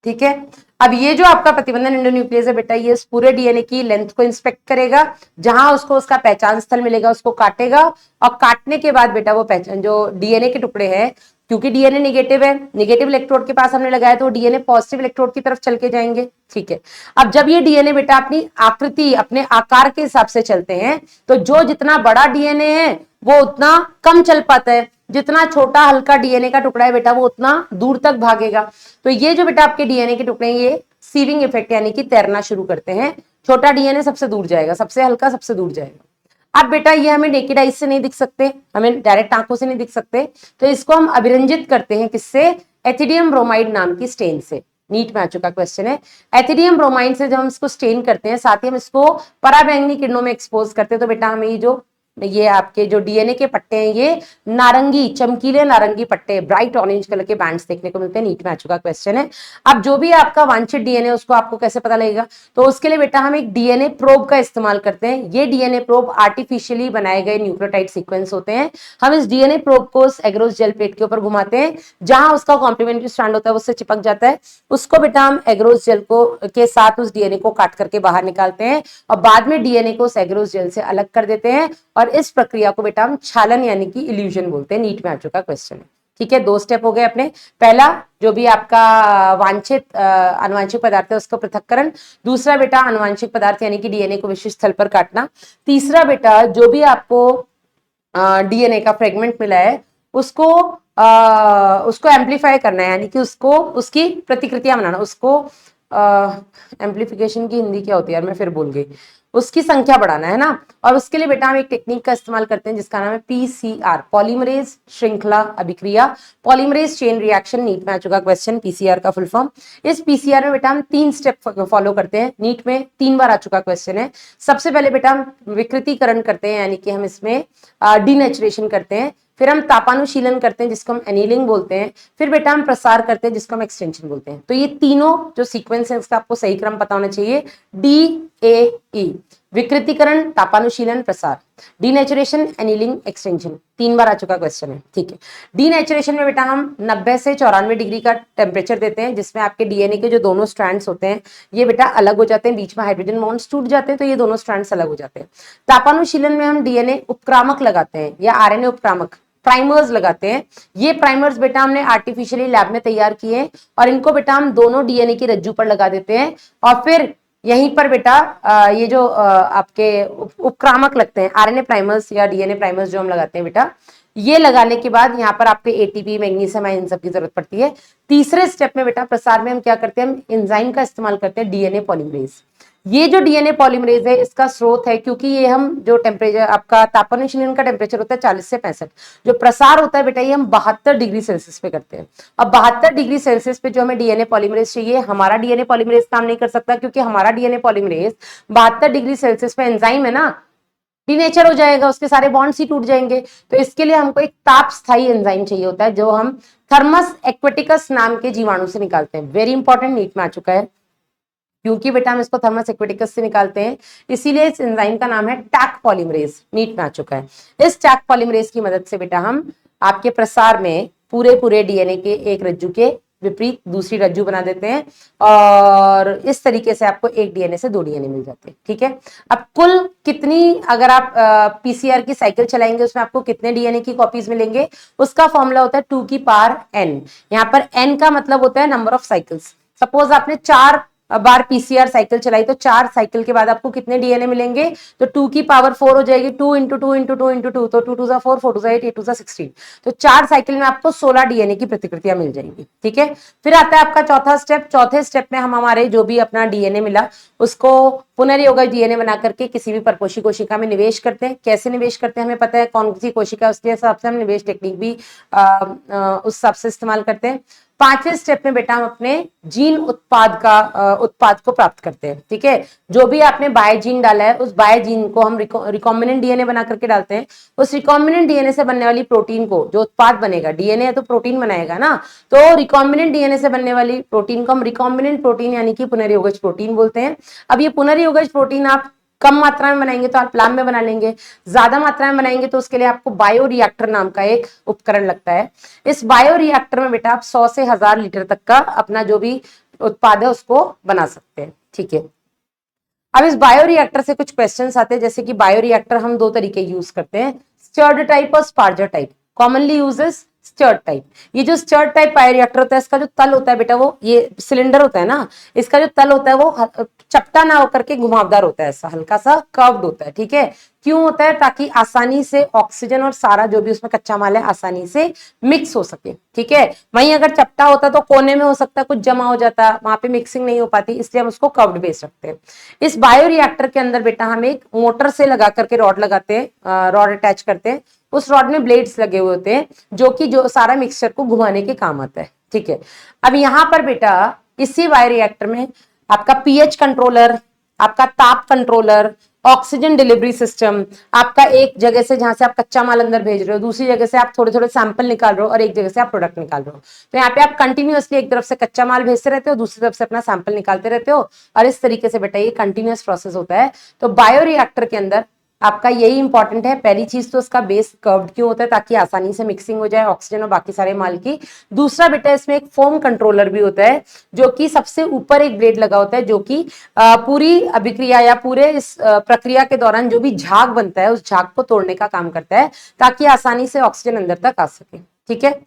ठीक है, अब ये जो आपका प्रतिबंधन एंडोन्यूक्लियस है बेटा, ये इस पूरे डीएनए की लेंथ को इंस्पेक्ट करेगा, जहां उसको उसका पहचान स्थल मिलेगा उसको काटेगा, और काटने के बाद बेटा वो पहचान जो डीएनए के टुकड़े हैं, क्योंकि डीएनए नेगेटिव है, नेगेटिव इलेक्ट्रोड के पास हमने लगाया तो डीएनए पॉजिटिव इलेक्ट्रोड की तरफ चल के जाएंगे। ठीक है, अब जब ये डीएनए बेटा अपनी आकृति, अपने आकार के हिसाब से चलते हैं, तो जो जितना बड़ा डीएनए है वो उतना कम चल पाता है, जितना छोटा हल्का डीएनए का टुकड़ा है बेटा वो उतना दूर तक भागेगा। तो ये जो बेटा आपके डीएनए के टुकड़े हैं, ये सीविंग इफेक्ट यानी कि तैरना शुरू करते हैं। छोटा डीएनए सबसे दूर जाएगा, सबसे हल्का सबसे दूर जाएगा। अब बेटा ये हमें नेकेड आइज से नहीं दिख सकते, हमें डायरेक्ट आंखों से नहीं दिख सकते, तो इसको हम अभिरंजित करते हैं किससे, एथिडियम ब्रोमाइड नाम की स्टेन से। नीट में आ चुका क्वेश्चन है। एथिडियम ब्रोमाइड से जब हम इसको स्टेन करते हैं, साथ ही हम इसको पराबैंगनी किरणों में एक्सपोज करते हैं, तो बेटा हमें ये आपके जो डीएनए के पट्टे हैं, ये नारंगी, चमकीले नारंगी पट्टे, ब्राइट ऑरेंज कलर के बैंड्स देखने को मिलते हैं। नीट में आ चुका क्वेश्चन है। अब जो भी आपका वांछित डीएनए उसको आपको कैसे पता लगेगा, तो उसके लिए बेटा हम एक डीएनए प्रोब का इस्तेमाल करते हैं। ये डीएनए प्रोब आर्टिफिशियली बनाए गए न्यूक्लियोटाइड सीक्वेंस होते हैं। हम इस डीएनए प्रोब को उस एग्रोस जेल प्लेट के ऊपर घुमाते हैं, जहां उसका कॉम्प्लीमेंट्री स्ट्रैंड होता है उससे चिपक जाता है। उसको बेटा हम एग्रोस जेल को के साथ उस डीएनए को काट करके बाहर निकालते हैं और बाद में डीएनए को उस एग्रोस जेल से अलग कर देते हैं, और इस प्रक्रिया को बेटा हम छालन यानी कि इल्यूजन बोलते हैं। नीट में आ चुका क्वेश्चन है। ठीक है, दो स्टेप हो गए अपने। पहला जो भी आपका वांछित आनुवांशिक पदार्थ है उसको पृथक्करण, दूसरा बेटा आनुवांशिक पदार्थ यानी कि डीएनए को विशिष्ट स्थल पर काटना, तीसरा बेटा जो भी आपको डीएनए का फ्रेगमेंट मिला है उसको एम्पलीफाई करना है, यानी कि उसको उसकी प्रतिकृतियां बनाना। उसको एम्पलीफिकेशन की हिंदी क्या होती है यार, मैं फिर भूल गई, उसकी संख्या बढ़ाना है ना। और उसके लिए बेटा हम एक टेक्निक का इस्तेमाल करते हैं जिसका नाम है पीसीआर, पॉलीमरेज श्रृंखला अभिक्रिया, पॉलीमरेज चेन रिएक्शन। नीट में आ चुका क्वेश्चन, पीसीआर का फुल फॉर्म। इस पीसीआर में बेटा हम 3 स्टेप फॉलो करते हैं। नीट में 3 बार आ चुका क्वेश्चन है। सबसे पहले बेटा हम विकृतीकरण करते हैं, यानी कि हम इसमें डीनेचुरेशन करते हैं, फिर हम तापानुशीलन करते हैं जिसको हम एनीलिंग बोलते हैं, फिर बेटा हम प्रसार करते हैं जिसको हम एक्सटेंशन बोलते हैं। तो ये तीनों जो सीक्वेंस है इसका आपको सही क्रम पता होना चाहिए। DAE, विकृतीकरण, तापानुशीलन, प्रसार, डीनेचुरेशन, एनीलिंग, एक्सटेंशन। 3 बार आ चुका क्वेश्चन है। ठीक है, डीनेचुरेशन में बेटा हम 90 से 94 डिग्री का टेम्परेचर देते हैं, जिसमें आपके डीएनए के जो दोनों स्ट्रैंड्स होते हैं ये बेटा अलग हो जाते हैं, बीच में हाइड्रोजन बॉन्ड्स टूट जाते हैं, तो ये दोनों स्ट्रैंड्स अलग हो जाते हैं। तापानुशीलन में हम डीएनए उपक्रामक लगाते हैं या आरएनए उपक्रामक, प्राइमर्स लगाते हैं। ये प्राइमर्स बेटा हमने आर्टिफिशियली लैब में तैयार किए और इनको बेटा हम दोनों डीएनए की रज्जू पर लगा देते हैं, और फिर यहीं पर बेटा ये जो आपके उपक्रामक लगते हैं, आरएनए प्राइमर्स या डीएनए प्राइमर्स जो हम लगाते हैं बेटा, ये लगाने के बाद यहाँ पर आपके एटीपी, मैग्नीशियम, इन सब की जरूरत पड़ती है। तीसरे स्टेप में बेटा प्रसार में हम क्या करते हैं, हम एंजाइम का इस्तेमाल करते हैं, डीएनए पॉलीमरेज। ये जो डीएनए पॉलीमरेज है इसका स्रोत है, क्योंकि ये हम जो टेम्परेचर आपका तापमान विचलन का टेम्परेचर होता है 40 से 65, जो प्रसार होता है बेटा ये हम 72 डिग्री सेल्सियस पे करते हैं। अब 72 डिग्री सेल्सियस पे जो हमें डीएनए पॉलीमरेज चाहिए, हमारा डीएनए पॉलीमरेज काम नहीं कर सकता, क्योंकि हमारा डीएनए पॉलीमरेज 72 डिग्री सेल्सियस पे एंजाइम है ना, डिनेचर हो जाएगा, उसके सारे बॉन्ड्स ही टूट जाएंगे। तो इसके लिए हमको एक ताप स्थायी एंजाइम चाहिए होता है, जो हम थर्मस एक्वेटिकस नाम के जीवाणु से निकालते हैं। वेरी इंपॉर्टेंट, नीट में आ चुका है, क्योंकि बेटा हम इसको थर्मस एक्वेटिकस से निकालते हैं, इसीलिए इस एंजाइम का नाम है टैक पॉलीमरेज, नीट में आ चुका है। इस टैक पॉलीमरेज की मदद से बेटा हम आपके प्रसार में पूरे पूरे डीएनए के एक रज्जु के विपरीत दूसरी रज्जु बना देते हैं, और इस तरीके से आपको एक डीएनए से 2 डीएनए मिल जाते हैं। ठीक है, अब कुल कितनी, अगर आप पीसीआर की साइकिल चलाएंगे उसमें आपको कितने डीएनए की कॉपीज मिलेंगे, उसका फॉर्मूला होता है 2 की पावर n। यहाँ पर n का मतलब होता है नंबर ऑफ साइकिल्स। सपोज आपने 4 बार पीसीआर साइकिल चलाई, तो 4 साइकिल के बाद आपको कितने डीएनए मिलेंगे, तो 2 की पावर 4 हो जाएगी, 2 इंटू 2 इंटू 2 इंटू 2, तो 2 2 4, 4 2 8, 8 2 16। तो 4 साइकिल में आपको 16 डीएनए की प्रतिकृतियां मिल जाएंगी। ठीक है, फिर आता है आपका चौथा स्टेप। चौथे स्टेप में हम हमारे जो भी अपना डीएनए मिला उसको पुनर्योगज डीएनए बना करके किसी भी परपोषी कोशिका में निवेश करते हैं। कैसे निवेश करते हैं हमें पता है, कौन सी कोशिका, उसके हिसाब से हम निवेश टेक्निक भी उस हिसाब से इस्तेमाल करते हैं। पांचवें स्टेप में बेटा हम अपने जीन उत्पाद को प्राप्त करते हैं। ठीक है, जो भी आपने बायोजीन डाला है उस बायोजीन को हम रिकॉम्बिनेंट डीएनए बना करके डालते हैं। उस रिकॉम्बिनेंट डीएनए से बनने वाली प्रोटीन को, जो उत्पाद बनेगा, डीएनए है तो प्रोटीन बनाएगा ना, तो रिकॉम्बिनेंट डीएनए से बनने वाली प्रोटीन को हम रिकॉम्बिनेंट प्रोटीन यानी कि पुनर्योगज प्रोटीन बोलते हैं। अब ये पुनर्योगज प्रोटीन आप कम मात्रा में बनाएंगे तो आप प्लाम में बना लेंगे, ज्यादा मात्रा में बनाएंगे तो उसके लिए आपको बायोरिएक्टर नाम का एक उपकरण लगता है। इस बायोरिएक्टर में बेटा आप 100 से 1000 लीटर तक का अपना जो भी उत्पाद है उसको बना सकते हैं। ठीक है, अब इस बायोरिएक्टर से कुछ क्वेश्चंस आते हैं, जैसे कि बायोरिएक्टर हम 2 तरीके यूज करते हैं, स्टर्ड टाइप और sparger type. Commonly uses stirred type. ये जो स्टर्ड टाइप बायोरिएक्टर होता है, इसका जो तल होता है बेटा, वो ये सिलेंडर होता है ना, इसका जो तल होता है वो चपटा ना होकर के घुमावदार होता है, ऐसा हल्का सा कर्व्ड होता है। ठीक है, क्यों होता है, ताकि आसानी से ऑक्सीजन और सारा जो भी उसमें कच्चा माल है आसानी से मिक्स हो सके। ठीक है, वहीं अगर चपटा होता तो कोने में हो सकता, कुछ जमा हो जाता, वहां पे मिक्सिंग नहीं हो पाती, इसलिए हम उसको कर्व्ड बेस रखते हैं। इस बायोरिएक्टर के अंदर बेटा हम एक मोटर से लगा करके रॉड लगाते हैं, रॉड अटैच करते हैं, उस रॉड में ब्लेड्स लगे हुए होते हैं जो कि जो सारा मिक्सचर को घुमाने के काम आता है। ठीक है, अब यहां पर बेटा इसी बायोरिएक्टर में आपका पीएच कंट्रोलर, आपका ताप कंट्रोलर, ऑक्सीजन डिलीवरी सिस्टम, आपका एक जगह से जहां से आप कच्चा माल अंदर भेज रहे हो, दूसरी जगह से आप थोड़े थोड़े सैंपल निकाल रहे हो, और एक जगह से आप प्रोडक्ट निकाल रहे हो। तो यहाँ पे आप कंटिन्यूअसली एक तरफ से कच्चा माल भेजते रहते हो, दूसरी तरफ से अपना सैंपल निकालते रहते हो, और इस तरीके से बेटा ये कंटिन्यूअस प्रोसेस होता है। तो बायोरिएक्टर के अंदर आपका यही इंपॉर्टेंट है। पहली चीज तो उसका बेस कर्व्ड क्यों होता है, ताकि आसानी से मिक्सिंग हो जाए ऑक्सीजन और बाकी सारे माल की। दूसरा बेटा इसमें एक फोम कंट्रोलर भी होता है, जो कि सबसे ऊपर एक ब्लेड लगा होता है, जो कि पूरी अभिक्रिया या पूरे इस प्रक्रिया के दौरान जो भी झाग बनता है उस झाग को तोड़ने का काम करता है, ताकि आसानी से ऑक्सीजन अंदर तक आ सके। ठीक है,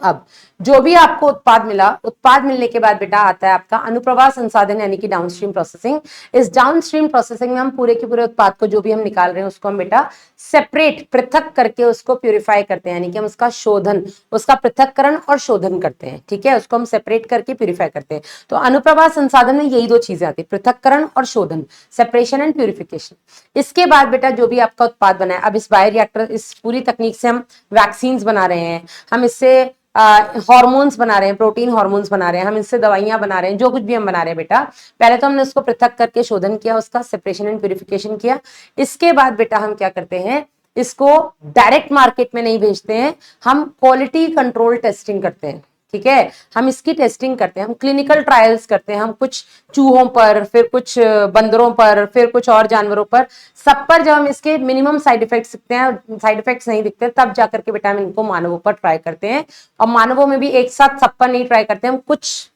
अब जो भी आपको उत्पाद मिला, उत्पाद मिलने के बाद बेटा आता है आपका अनुप्रवाह संसाधन यानी कि डाउनस्ट्रीम प्रोसेसिंग। इस डाउनस्ट्रीम प्रोसेसिंग में हम पूरे के पूरे उत्पाद को जो भी हम निकाल रहे हैं उसको हम बेटा सेपरेट, पृथक करके उसको प्यूरिफाई करते हैं, यानी कि हम उसका शोधन, उसका पृथक्करण और शोधन करते हैं। ठीक है, उसको हम सेपरेट करके प्यूरिफाई करते हैं। तो अनुप्रवाह संसाधन में यही 2 चीजें आती है, पृथक्करण और शोधन, सेपरेशन एंड प्यूरिफिकेशन। इसके बाद बेटा जो भी आपका उत्पाद बना है, अब इस बायोरिएक्टर, इस पूरी तकनीक से हम वैक्सीन बना रहे हैं, हम इससे हार्मोन्स बना रहे हैं, प्रोटीन हार्मोन्स बना रहे हैं, हम इससे दवाइयां बना रहे हैं, जो कुछ भी हम बना रहे हैं बेटा, पहले तो हमने उसको पृथक करके शोधन किया, उसका सेपरेशन एंड प्यूरिफिकेशन किया। इसके बाद बेटा हम क्या करते हैं, इसको डायरेक्ट मार्केट में नहीं भेजते हैं, हम क्वालिटी कंट्रोल टेस्टिंग करते हैं। ठीक है, हम इसकी टेस्टिंग करते हैं, हम क्लिनिकल ट्रायल्स करते हैं, हम कुछ चूहों पर, फिर कुछ बंदरों पर, फिर कुछ और जानवरों पर, सब पर जब हम इसके मिनिमम साइड इफेक्ट्स दिखते हैं, साइड इफेक्ट्स नहीं दिखते, तब जाकर के बेटा हम इनको मानवों पर ट्राई करते हैं। और मानवों में भी एक साथ सब पर नहीं ट्राई करते, हम कुछ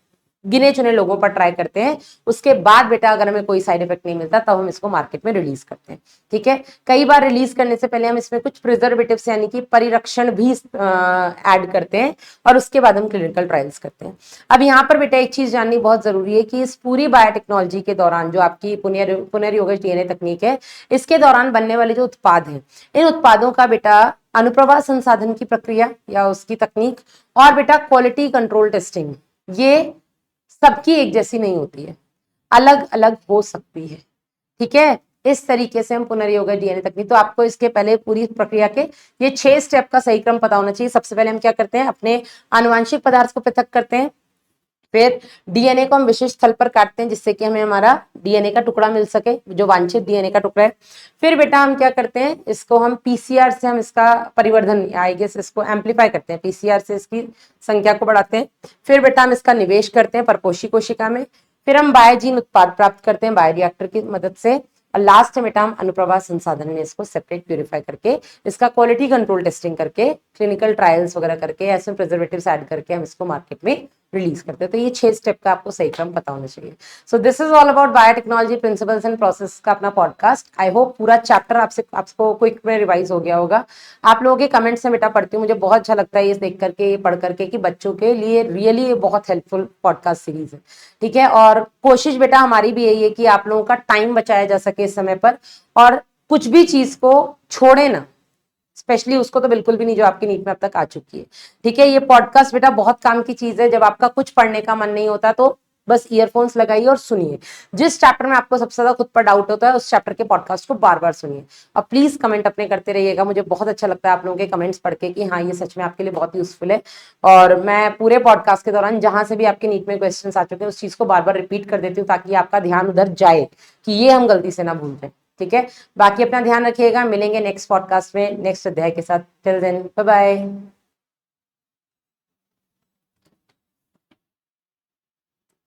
गिने चुने लोगों पर ट्राई करते हैं। उसके बाद बेटा अगर हमें कोई साइड इफेक्ट नहीं मिलता तब हम इसको मार्केट में रिलीज करते हैं। ठीक है, कई बार रिलीज करने से पहले हम इसमें कुछ प्रिजर्वेटिव्स यानी कि परिरक्षण भी ऐड करते हैं, और उसके बाद हम क्लिनिकल ट्रायल्स करते हैं। अब यहाँ पर बेटा एक चीज जाननी बहुत जरूरी है कि इस पूरी बायोटेक्नोलॉजी के दौरान जो आपकी पुनर्योगज डीएनए तकनीक है, इसके दौरान बनने वाले जो उत्पाद हैं, इन उत्पादों का बेटा अनुप्रवाह संसाधन की प्रक्रिया या उसकी तकनीक, और बेटा क्वालिटी कंट्रोल टेस्टिंग। ये सबकी एक जैसी नहीं होती है, अलग अलग हो सकती है, ठीक है। इस तरीके से हम पुनर्योगा डीएनए तकनीक, तो आपको इसके पहले पूरी प्रक्रिया के ये 6 स्टेप का सही क्रम पता होना चाहिए। सबसे पहले हम क्या करते हैं, अपने आनुवांशिक पदार्थ को पृथक करते हैं, फिर डीएनए को हम विशिष्ट स्थल पर काटते हैं जिससे कि हमें हमारा डीएनए का टुकड़ा मिल सके, जो वांछित डीएनए का टुकड़ा है। फिर बेटा हम क्या करते हैं, इसको हम पीसीआर से हम इसका परिवर्धन, आई गेस इसको एम्पलीफाई करते हैं, पीसीआर से इसकी संख्या को बढ़ाते हैं। फिर बेटा हम इसका निवेश करते हैं परपोषी कोशिका में। फिर हम बायोजीन उत्पाद प्राप्त करते हैं बायोरिएक्टर की मदद से। और लास्ट में बेटा हम अनुप्रवाह संसाधन में इसको सेपरेट प्यूरिफाई करके, इसका क्वालिटी कंट्रोल टेस्टिंग करके, क्लिनिकल ट्रायल्स वगैरह करके, ऐसे प्रिजर्वेटिव्स ऐड करके हम इसको मार्केट में रिलीज करते हैं। तो ये 6 स्टेप का आपको सही क्रम पता होना चाहिए। So this is all about biotechnology principles and process का अपना पॉडकास्ट। आई होप पूरा चैप्टर आपको क्विक में रिवाइज हो गया होगा। आप लोगों के कमेंट्स से बेटा पढ़ती हूँ, मुझे बहुत अच्छा लगता है ये देख करके, ये पढ़ करके कि बच्चों के लिए रियली बहुत हेल्पफुल पॉडकास्ट सीरीज है, ठीक है। और कोशिश बेटा हमारी भी यही है कि आप लोगों का टाइम बचाया जा सके इस समय पर, और कुछ भी चीज को छोड़े ना, स्पेशली उसको तो बिल्कुल भी नहीं जो आपकी नीट में अब तक आ चुकी है, ठीक है। ये पॉडकास्ट बेटा बहुत काम की चीज है, जब आपका कुछ पढ़ने का मन नहीं होता तो बस ईयरफोन्स लगाइए और सुनिए। जिस चैप्टर में आपको सबसे ज्यादा खुद पर डाउट होता है उस चैप्टर के पॉडकास्ट को बार बार सुनिए। और प्लीज कमेंट अपने करते रहिएगा, मुझे बहुत अच्छा लगता है आप लोगों के कमेंट्स पढ़ के कि हाँ ये सच में आपके लिए बहुत यूजफुल है। और मैं पूरे पॉडकास्ट के दौरान जहां से भी आपके नीट में क्वेश्चन आ चुके हैं उस चीज को बार बार रिपीट कर देती हूँ ताकि आपका ध्यान उधर जाए कि ये हम गलती से ना भूल जाए, ठीक है। बाकी अपना ध्यान रखिएगा, मिलेंगे नेक्स्ट पॉडकास्ट में नेक्स्ट अध्याय के साथ। Till then bye bye.